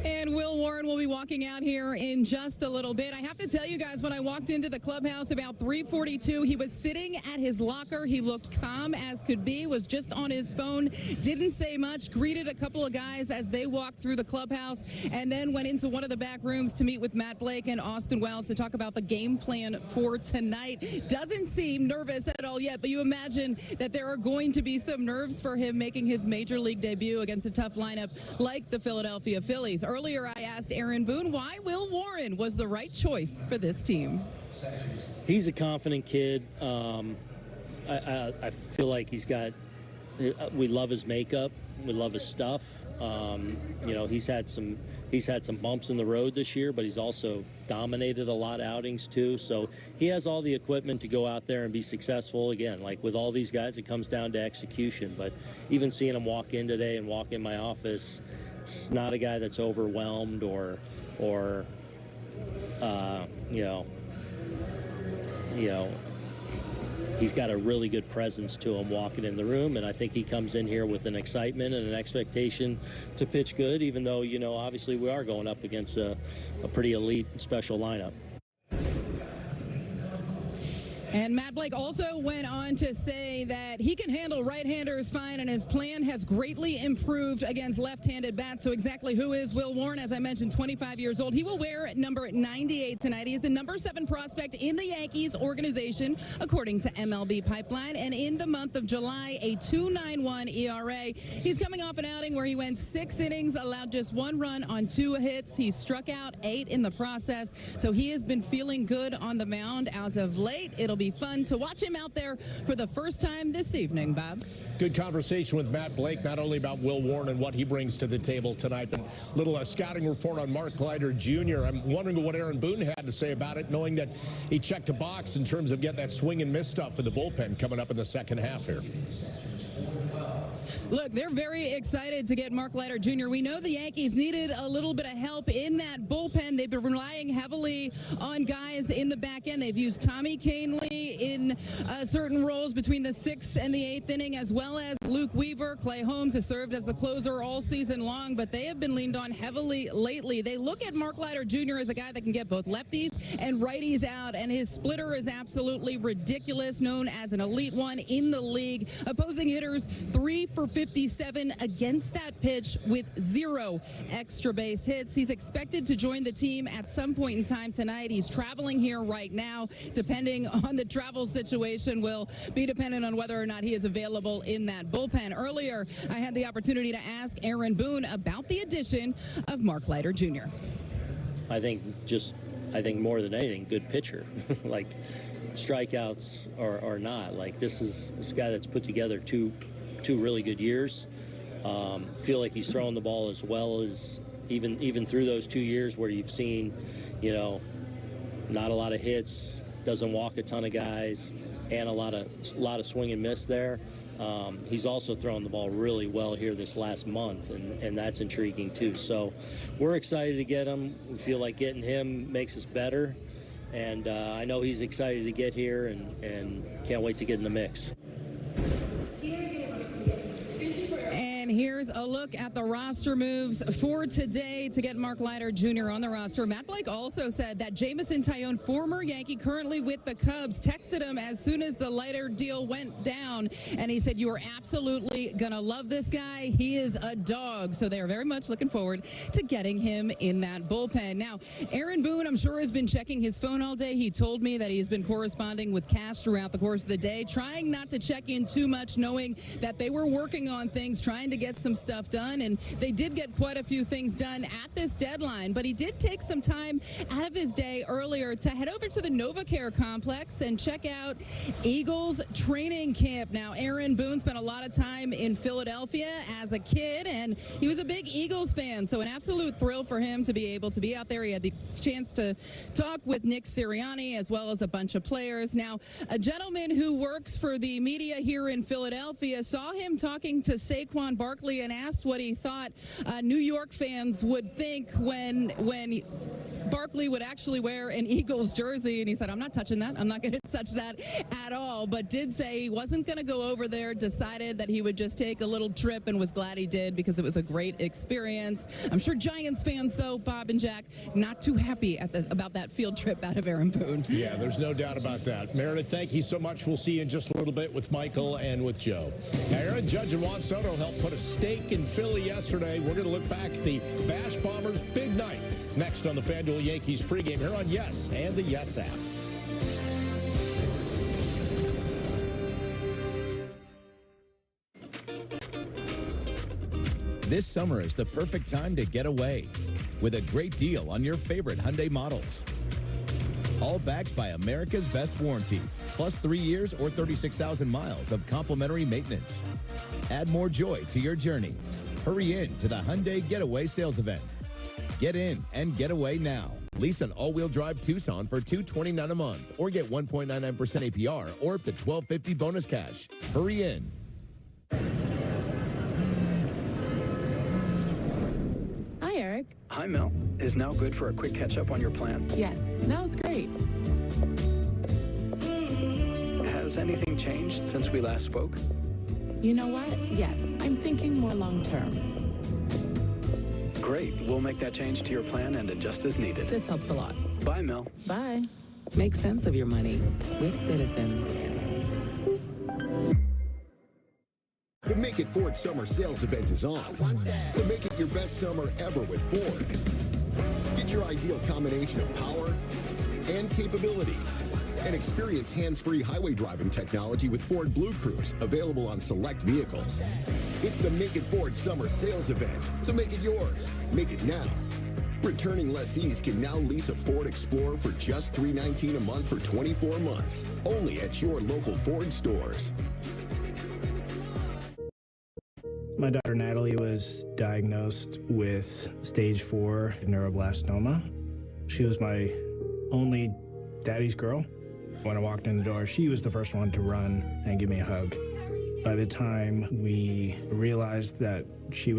And Will Warren will be walking out here in just a little bit. I have to tell you guys, when I walked into the clubhouse about 3:42, he was sitting at his locker. He looked calm as could be, was just on his phone, didn't say much, greeted a couple of guys as they walked through the clubhouse, and then went into one of the back rooms to meet with Matt Blake and Austin Wells to talk about the game plan for tonight. Doesn't seem nervous at all yet, but you imagine that there are going to be some nerves for him making his major league debut against a tough lineup like the Philadelphia Phillies. Earlier, I asked Aaron Boone why Will Warren was the right choice for this team. He's a confident kid. I feel like we love his makeup. We love his stuff. He's had some bumps in the road this year, but he's also dominated a lot of outings too. So he has all the equipment to go out there and be successful. Again, like with all these guys, it comes down to execution. But even seeing him walk in today and walk in my office, it's not a guy that's overwhelmed or he's got a really good presence to him walking in the room, and I think he comes in here with an excitement and an expectation to pitch good, even though, obviously we are going up against a pretty elite special lineup. And Matt Blake also went on to say that he can handle right-handers fine, and his plan has greatly improved against left-handed bats. So exactly who is Will Warren? As I mentioned, 25 years old. He will wear number 98 tonight. He is the number 7 prospect in the Yankees organization, according to MLB Pipeline. And in the month of July, a 2.91 ERA. He's coming off an outing where he went 6 innings, allowed just 1 run on 2 hits. He struck out 8 in the process. So he has been feeling good on the mound as of late. It'll be fun to watch him out there for the first time this evening, Bob. Good conversation with Matt Blake, not only about Will Warren and what he brings to the table tonight, but a little scouting report on Mark Leiter Jr. I'm wondering what Aaron Boone had to say about it, knowing that he checked a box in terms of getting that swing and miss stuff for the bullpen coming up in the second half here. Look, they're very excited to get Mark Leiter Jr. We know the Yankees needed a little bit of help in that bullpen. They've been relying heavily on guys in the back end. They've used Tommy Kahnle in certain roles between the 6th and the 8th inning, as well as Luke Weaver. Clay Holmes has served as the closer all season long, but they have been leaned on heavily lately. They look at Mark Leiter Jr. as a guy that can get both lefties and righties out, and his splitter is absolutely ridiculous, known as an elite one in the league. Opposing hitters 3 for for 57 against that pitch with 0 extra base hits. He's expected to join the team at some point in time tonight. He's traveling here right now. Depending on the travel situation, will be dependent on whether or not he is available in that bullpen. Earlier, I had the opportunity to ask Aaron Boone about the addition of Mark Leiter Jr. I think more than anything, good pitcher. Like, strikeouts or not. Like, this guy that's put together two really good years. Feel like he's throwing the ball as well as even through those 2 years where you've seen, not a lot of hits, doesn't walk a ton of guys, and a lot of swing and miss there. He's also thrown the ball really well here this last month, and that's intriguing too. So we're excited to get him. We feel like getting him makes us better, and I know he's excited to get here and can't wait to get in the mix. And here's a look at the roster moves for today to get Mark Leiter Jr. on the roster. Matt Blake also said that Jamison Tyone, former Yankee, currently with the Cubs, texted him as soon as the Leiter deal went down, and he said, "You are absolutely going to love this guy. He is a dog." So they're very much looking forward to getting him in that bullpen. Now, Aaron Boone, I'm sure, has been checking his phone all day. He told me that he's been corresponding with Cash throughout the course of the day, trying not to check in too much, knowing that they were working on things, trying to get some stuff done, and they did get quite a few things done at this deadline. But he did take some time out of his day earlier to head over to the NovaCare complex and check out Eagles training camp. Now, Aaron Boone spent a lot of time in Philadelphia as a kid, and he was a big Eagles fan, so an absolute thrill for him to be able to be out there. He had the chance to talk with Nick Sirianni as well as a bunch of players. Now, a gentleman who works for the media here in Philadelphia saw him talking to Saquon Barkley and asked what he thought New York fans would think when Barkley would actually wear an Eagles jersey, and he said, "I'm not touching that. I'm not going to touch that at all," but did say he wasn't going to go over there, decided that he would just take a little trip, and was glad he did because it was a great experience. I'm sure Giants fans, though, Bob and Jack, not too happy about that field trip out of Aaron Boone. Yeah, there's no doubt about that. Meredith, thank you so much. We'll see you in just a little bit with Michael and with Joe. Now, Aaron Judge and Juan Soto helped put a stake in Philly yesterday. We're going to look back at the Bash Bombers' big night next on the FanDuel Yankees pregame here on Yes and the Yes app. This summer is the perfect time to get away with a great deal on your favorite Hyundai models. All backed by America's best warranty, plus 3 years or 36,000 miles of complimentary maintenance. Add more joy to your journey. Hurry in to the Hyundai Getaway Sales Event. Get in and get away now. Lease an all-wheel drive Tucson for $229 a month or get 1.99% APR or up to $1,250 bonus cash. Hurry in. Hi, Eric. Hi, Mel. Is now good for a quick catch-up on your plan? Yes, now's great. Has anything changed since we last spoke? You know what? Yes, I'm thinking more long-term. Great. We'll make that change to your plan and adjust as needed. This helps a lot. Bye, Mel. Bye. Make sense of your money with Citizens. The Make It Ford Summer Sales Event is on. So make it your best summer ever with Ford. Get your ideal combination of power and capability. And experience hands-free highway driving technology with Ford Blue Cruise, available on select vehicles. It's the Make It Ford Summer Sales Event, so make it yours. Make it now. Returning lessees can now lease a Ford Explorer for just $319 a month for 24 months, only at your local Ford stores. My daughter Natalie was diagnosed with stage 4 neuroblastoma. She was my only daddy's girl. When I walked in the door, she was the first one to run and give me a hug. By the time we realized that she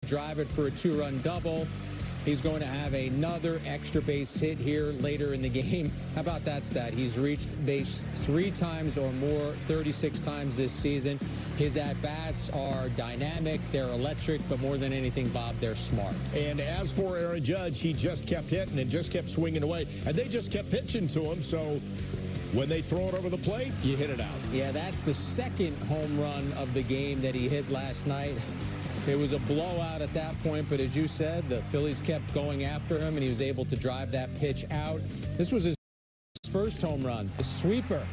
drive it for a two-run double. He's going to have another extra base hit here later in the game. How about that stat? He's reached base 3 times or more, 36 times this season. His at-bats are dynamic, they're electric, but more than anything, Bob, they're smart. And as for Aaron Judge, he just kept hitting and just kept swinging away. And they just kept pitching to him, so when they throw it over the plate, you hit it out. Yeah, that's the second home run of the game that he hit last night. It was a blowout at that point, but as you said, the Phillies kept going after him, and he was able to drive that pitch out. This was his first home run, the sweeper.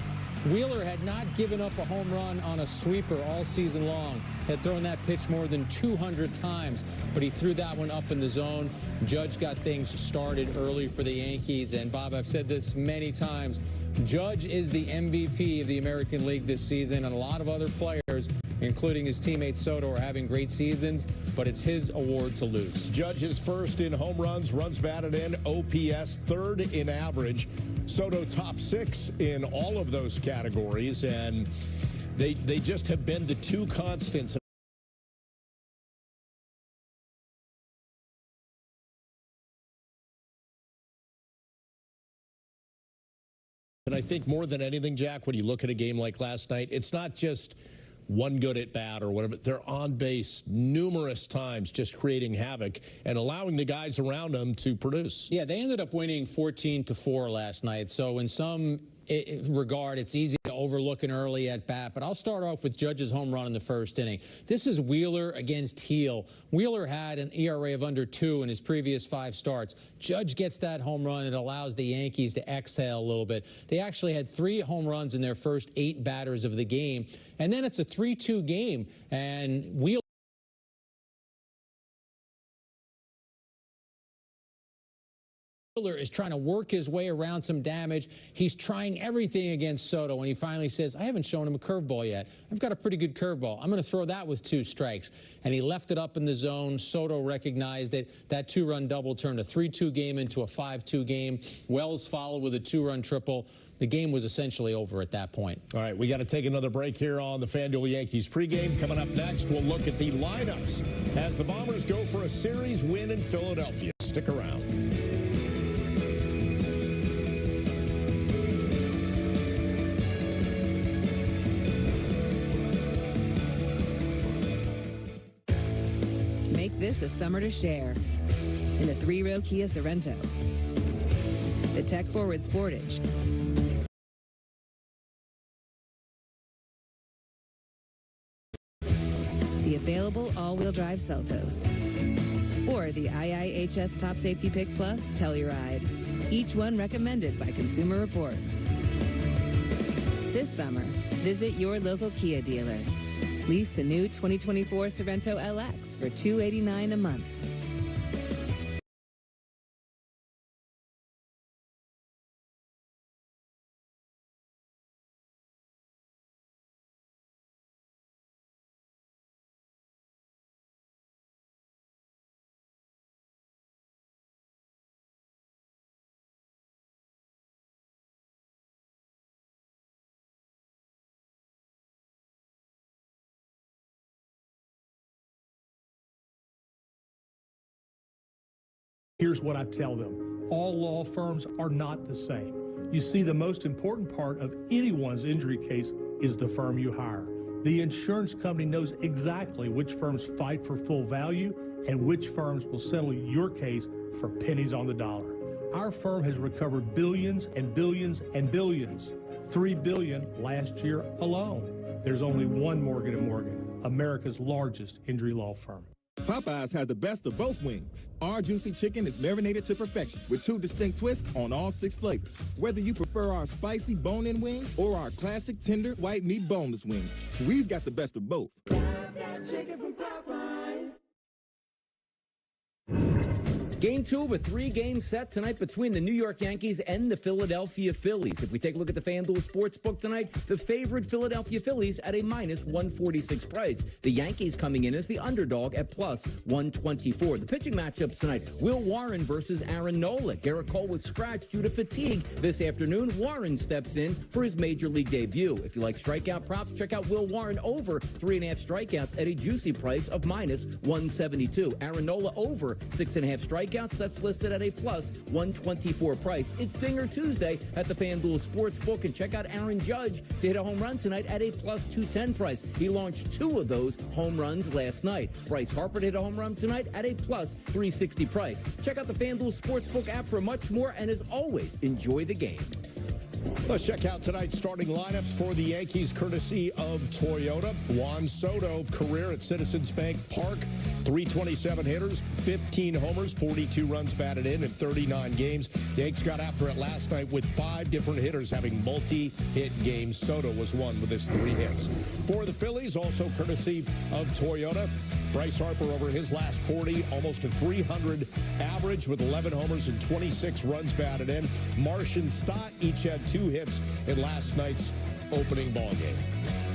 Wheeler had not given up a home run on a sweeper all season long. Had thrown that pitch more than 200 times, but he threw that one up in the zone. Judge got things started early for the Yankees, and Bob, I've said this many times, Judge is the MVP of the American League this season, and a lot of other players, including his teammate Soto, are having great seasons, but it's his award to lose. Judge is first in home runs, runs batted in, OPS, third in average. Soto top 6 in all of those categories, and they just have been the two constants. And I think more than anything, Jack, when you look at a game like last night, it's not just one good at bat or whatever. They're on base numerous times, just creating havoc and allowing the guys around them to produce. Yeah, they ended up winning 14-4 last night. So in some regard, it's easy to overlook an early at bat. But I'll start off with Judge's home run in the first inning. This is Wheeler against Heel. Wheeler had an ERA of under 2 in his previous 5 starts. Judge gets that home run. It allows the Yankees to exhale a little bit. They actually had 3 home runs in their first 8 batters of the game. And then it's a 3-2 game. And Wheeler is trying to work his way around some damage. He's trying everything against Soto, and he finally says, I haven't shown him a curveball yet. I've got a pretty good curveball. I'm going to throw that with 2 strikes. And he left it up in the zone. Soto recognized it. That 2-run double turned a 3-2 game into a 5-2 game. Wells followed with a 2-run triple. The game was essentially over at that point. All right, we got to take another break here on the FanDuel Yankees pregame. Coming up next, we'll look at the lineups as the Bombers go for a series win in Philadelphia. Stick around. Make this a summer to share in the 3-row Kia Sorento. The tech-forward Sportage. The available all-wheel drive Seltos. Or the IIHS Top Safety Pick Plus Telluride. Each one recommended by Consumer Reports. This summer, visit your local Kia dealer. Lease the new 2024 Sorento LX for $289 a month. Here's what I tell them. All law firms are not the same. You see, the most important part of anyone's injury case is the firm you hire. The insurance company knows exactly which firms fight for full value and which firms will settle your case for pennies on the dollar. Our firm has recovered billions and billions and billions. $3 billion last year alone. There's only one Morgan & Morgan, America's largest injury law firm. Popeyes has the best of both wings. Our juicy chicken is marinated to perfection with 2 distinct twists on all 6 flavors. Whether you prefer our spicy bone-in wings or our classic tender white meat boneless wings, we've got the best of both. Grab that chicken from Popeyes. Game 2 of a 3-game set tonight between the New York Yankees and the Philadelphia Phillies. If we take a look at the FanDuel Sportsbook tonight, the favorite Philadelphia Phillies at a minus 146 price. The Yankees coming in as the underdog at plus 124. The pitching matchups tonight, Will Warren versus Aaron Nola. Garrett Cole was scratched due to fatigue this afternoon. Warren steps in for his major league debut. If you like strikeout props, check out Will Warren over 3.5 strikeouts at a juicy price of minus 172. Aaron Nola over 6.5 strikeouts. That's listed at a plus 124 price. It's Dinger Tuesday at the FanDuel Sportsbook, and check out Aaron Judge to hit a home run tonight at a plus 210 price. He launched 2 of those home runs last night. Bryce Harper to hit a home run tonight at a plus 360 price. Check out the FanDuel Sportsbook app for much more, and as always, enjoy the game. Let's check out tonight's starting lineups for the Yankees, courtesy of Toyota. Juan Soto, career at Citizens Bank Park. 327 hitters, 15 homers, 42 runs batted in 39 games. The Yankees got after it last night with 5 different hitters having multi-hit games. Soto was one with his 3 hits. For the Phillies, also courtesy of Toyota, Bryce Harper over his last 40, almost a 300 average with 11 homers and 26 runs batted in. Marsh and Stott each had 2 hits in last night's opening ball game.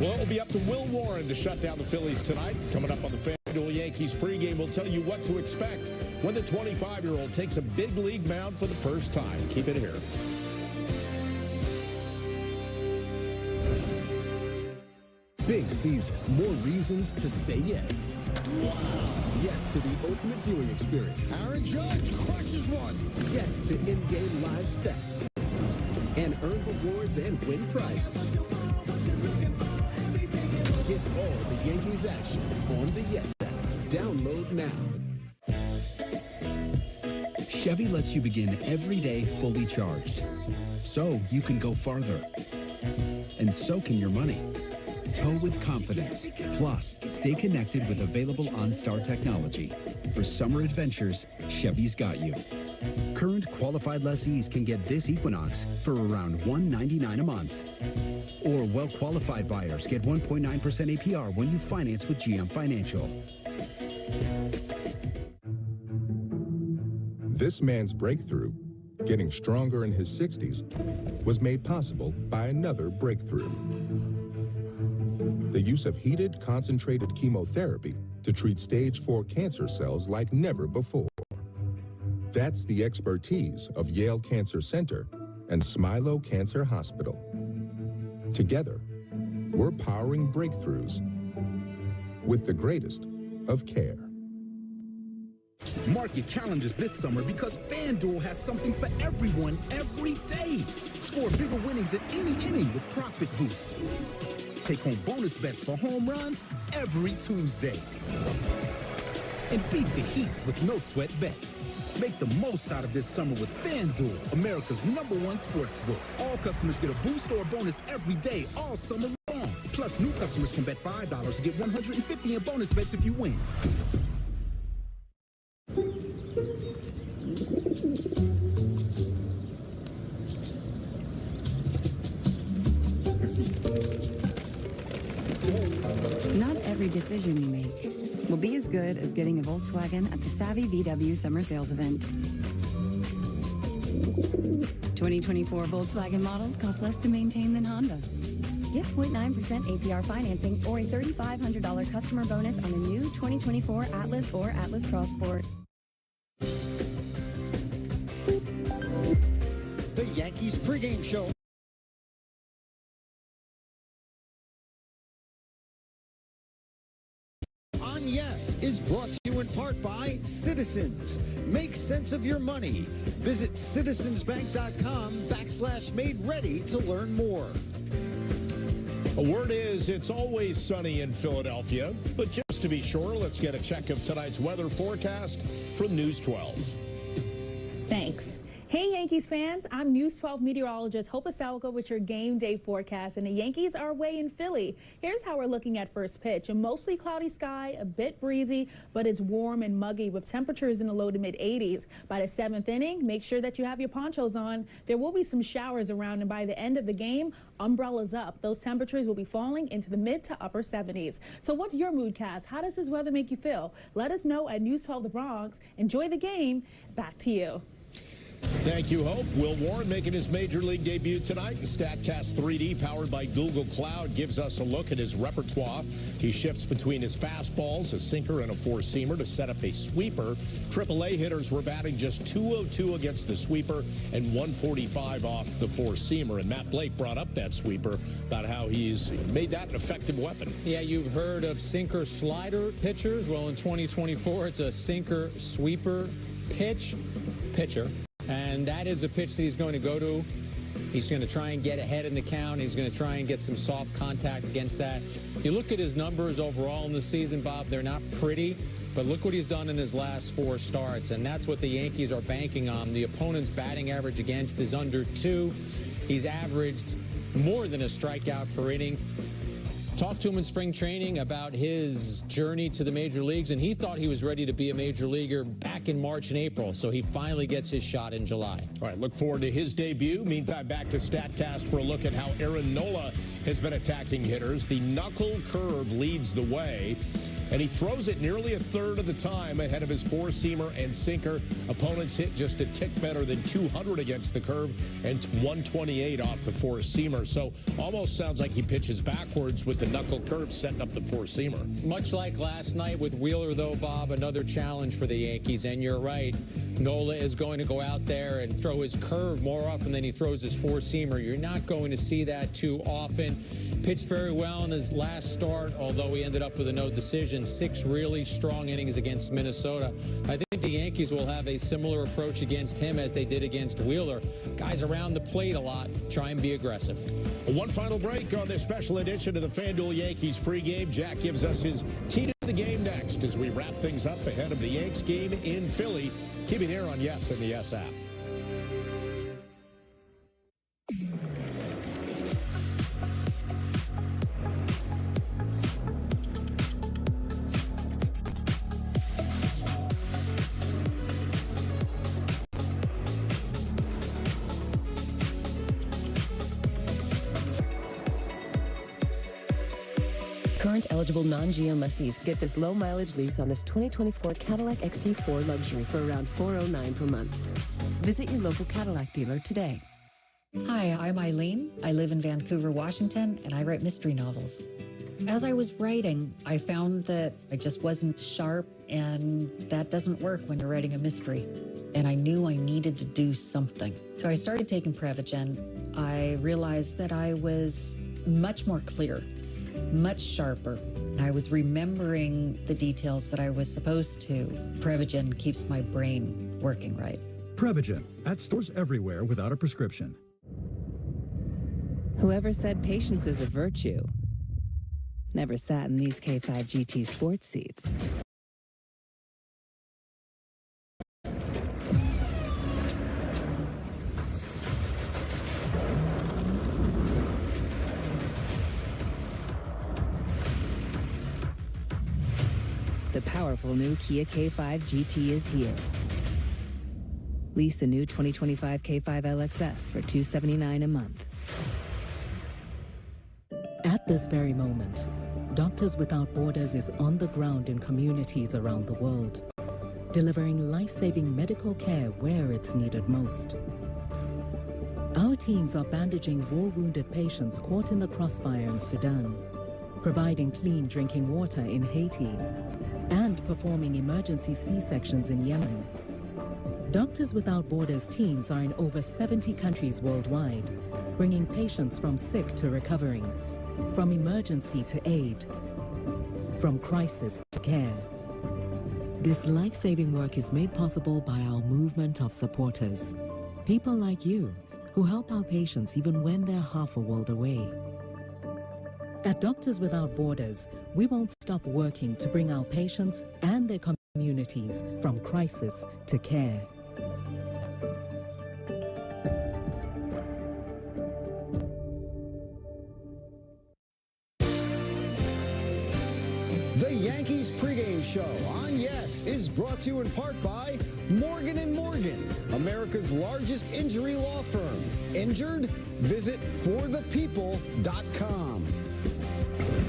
Well, it will be up to Will Warren to shut down the Phillies tonight. Coming up on the FanDuel Yankees pregame, we'll tell you what to expect when the 25-year-old takes a big league mound for the first time. Keep it here. Big season. More reasons to say yes. Wow. Yes to the ultimate viewing experience. Aaron Judge crushes one. Yes to in-game live stats. And earn rewards and win prizes. Get all the Yankees action on the Yes app. Download now. Chevy lets you begin every day fully charged, so you can go farther. And so can your money. Tow with confidence. Plus, stay connected with available OnStar technology. For summer adventures, Chevy's got you. Current qualified lessees can get this Equinox for around $199 a month. Or well-qualified buyers get 1.9% APR when you finance with GM Financial. This man's breakthrough, getting stronger in his 60s, was made possible by another breakthrough. The use of heated, concentrated chemotherapy to treat stage 4 cancer cells like never before. That's the expertise of Yale Cancer Center and Smilo Cancer Hospital. Together, we're powering breakthroughs with the greatest of care. Mark your calendars this summer because FanDuel has something for everyone every day. Score bigger winnings at any inning with profit boosts. Take home bonus bets for home runs every Tuesday. And beat the heat with no sweat bets. Make the most out of this summer with FanDuel, America's #1 sportsbook. All customers get a boost or a bonus every day, all summer long. Plus, new customers can bet $5 to get $150 in bonus bets if you win. Not every decision you make will be as good as getting a Volkswagen at the Savvy VW Summer Sales Event. 2024 Volkswagen models cost less to maintain than Honda. Get 0.9% APR financing or a $3,500 customer bonus on the new 2024 Atlas or Atlas Cross Sport. The Yankees pregame show. Yes is brought to you in part by Citizens. Make sense of your money. Visit citizensbank.com/made-ready to learn more. A word is it's always sunny in Philadelphia, but just to be sure, let's get a check of tonight's weather forecast from News 12. Thanks. Hey Yankees fans, I'm News 12 meteorologist Hope Asalka with your game day forecast, and the Yankees are away in Philly. Here's how we're looking at first pitch. A mostly cloudy sky, a bit breezy, but it's warm and muggy with temperatures in the low to mid 80s. By the 7th inning, make sure that you have your ponchos on. There will be some showers around, and by the end of the game, umbrellas up. Those temperatures will be falling into the mid to upper 70s. So what's your moodcast? How does this weather make you feel? Let us know at News 12 The Bronx. Enjoy the game. Back to you. Thank you, Hope. Will Warren making his major league debut tonight. StatCast 3D, powered by Google Cloud, gives us a look at his repertoire. He shifts between his fastballs, a sinker, and a four-seamer to set up a sweeper. AAA hitters were batting just .202 against the sweeper and .145 off the four-seamer. And Matt Blake brought up that sweeper about how he's made that an effective weapon. Yeah, you've heard of sinker slider pitchers. Well, in 2024, it's a sinker sweeper pitcher. And that is a pitch that he's going to go to. He's going to try and get ahead in the count. He's going to try and get some soft contact against that. You look at his numbers overall in the season, Bob, they're not pretty, but look what he's done in his last 4 starts, and that's what the Yankees are banking on. The opponent's batting average against is under 2. He's averaged more than a strikeout per inning. Talked to him in spring training about his journey to the major leagues, and he thought he was ready to be a major leaguer back in March and April, so he finally gets his shot in July. All right, look forward to his debut. Meantime, back to StatCast for a look at how Aaron Nola has been attacking hitters. The knuckle curve leads the way, and he throws it nearly a third of the time ahead of his four-seamer and sinker. Opponents hit just a tick better than 200 against the curve and 128 off the four-seamer. So almost sounds like he pitches backwards with the knuckle curve setting up the four-seamer. Much like last night with Wheeler, though, Bob, another challenge for the Yankees. And you're right, Nola is going to go out there and throw his curve more often than he throws his four-seamer. You're not going to see that too often. Pitched very well in his last start, although he ended up with a no decision. 6 really strong innings against Minnesota. I think the Yankees will have a similar approach against him as they did against Wheeler. Guys around the plate a lot. Try and be aggressive. One final break on this special edition of the FanDuel Yankees pregame. Jack gives us his key to the game next as we wrap things up ahead of the Yanks game in Philly. Keep it here on Yes and the Yes app. Current eligible non-GM lessees get this low mileage lease on this 2024 Cadillac XT4 Luxury for around $409 per month. Visit your local Cadillac dealer today. Hi, I'm Eileen. I live in Vancouver, Washington, and I write mystery novels. As I was writing, I found that I just wasn't sharp, and that doesn't work when you're writing a mystery. And I knew I needed to do something. So I started taking Prevagen. I realized that I was much more clear, much sharper. I was remembering the details that I was supposed to. Prevagen keeps my brain working right. Prevagen, at stores everywhere without a prescription. Whoever said patience is a virtue never sat in these K5 GT sports seats. The powerful new Kia K5 GT is here. Lease a new 2025 K5 LXS for $279 a month. At this very moment, Doctors Without Borders is on the ground in communities around the world, delivering life-saving medical care where it's needed most. Our teams are bandaging war-wounded patients caught in the crossfire in Sudan, providing clean drinking water in Haiti, and performing emergency C-sections in Yemen. Doctors Without Borders teams are in over 70 countries worldwide, bringing patients from sick to recovering, from emergency to aid, from crisis to care. This life-saving work is made possible by our movement of supporters, people like you who help our patients even when they're half a world away. At Doctors Without Borders, we won't stop working to bring our patients and their communities from crisis to care. The Yankees Pregame Show on Yes is brought to you in part by Morgan & Morgan, America's largest injury law firm. Injured? Visit forthepeople.com.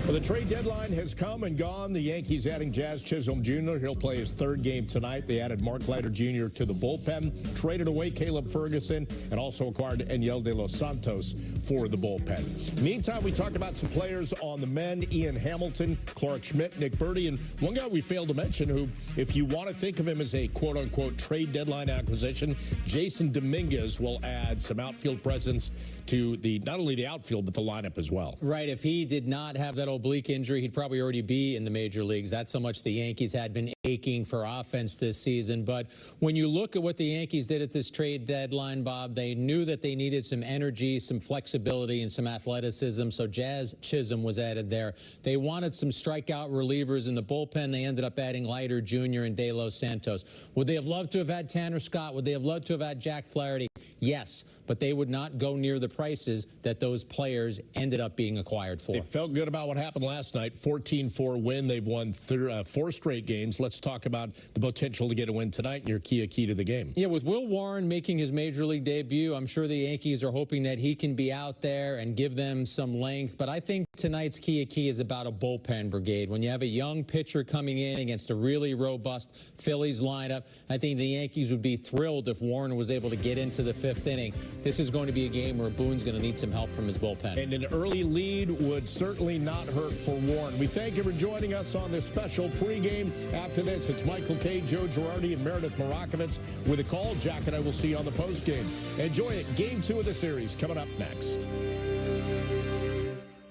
Well, the trade deadline has come and gone. The Yankees adding Jazz Chisholm Jr. He'll play his third game tonight. They added Mark Leiter Jr. to the bullpen, traded away Caleb Ferguson, and also acquired Enyel De Los Santos for the bullpen. Meantime, we talked about some players on the men, Ian Hamilton, Clark Schmidt, Nick Burdi, and one guy we failed to mention who, if you want to think of him as a quote-unquote trade deadline acquisition, Jason Dominguez will add some outfield presence to the not only the outfield, but the lineup as well. Right. If he did not have that oblique injury, he'd probably already be in the major leagues. That's how much the Yankees had been aching for offense this season. But when you look at what the Yankees did at this trade deadline, Bob, they knew that they needed some energy, some flexibility, and some athleticism. So Jazz Chisholm was added there. They wanted some strikeout relievers in the bullpen. They ended up adding Leiter Jr. and De Los Santos. Would they have loved to have had Tanner Scott? Would they have loved to have had Jack Flaherty? Yes, but they would not go near the prices that those players ended up being acquired for. They felt good about what happened last night. 14-4 win. They've won 4 straight games. Let's talk about the potential to get a win tonight and your key to the game. Yeah, with Will Warren making his major league debut, I'm sure the Yankees are hoping that he can be out there and give them some length. But I think tonight's key is about a bullpen brigade. When you have a young pitcher coming in against a really robust Phillies lineup, I think the Yankees would be thrilled if Warren was able to get into the 5th inning. This is going to be a game where Boone's going to need some help from his bullpen. And an early lead would certainly not hurt for Warren. We thank you for joining us on this special pregame. After this, it's Michael Kay, Joe Girardi, and Meredith Morakovitz with a call. Jack and I will see you on the postgame. Enjoy it. Game 2 of the series coming up next.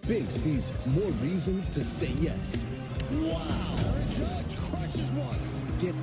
Big season. More reasons to say yes. Wow. Aaron Judge crushes one. Get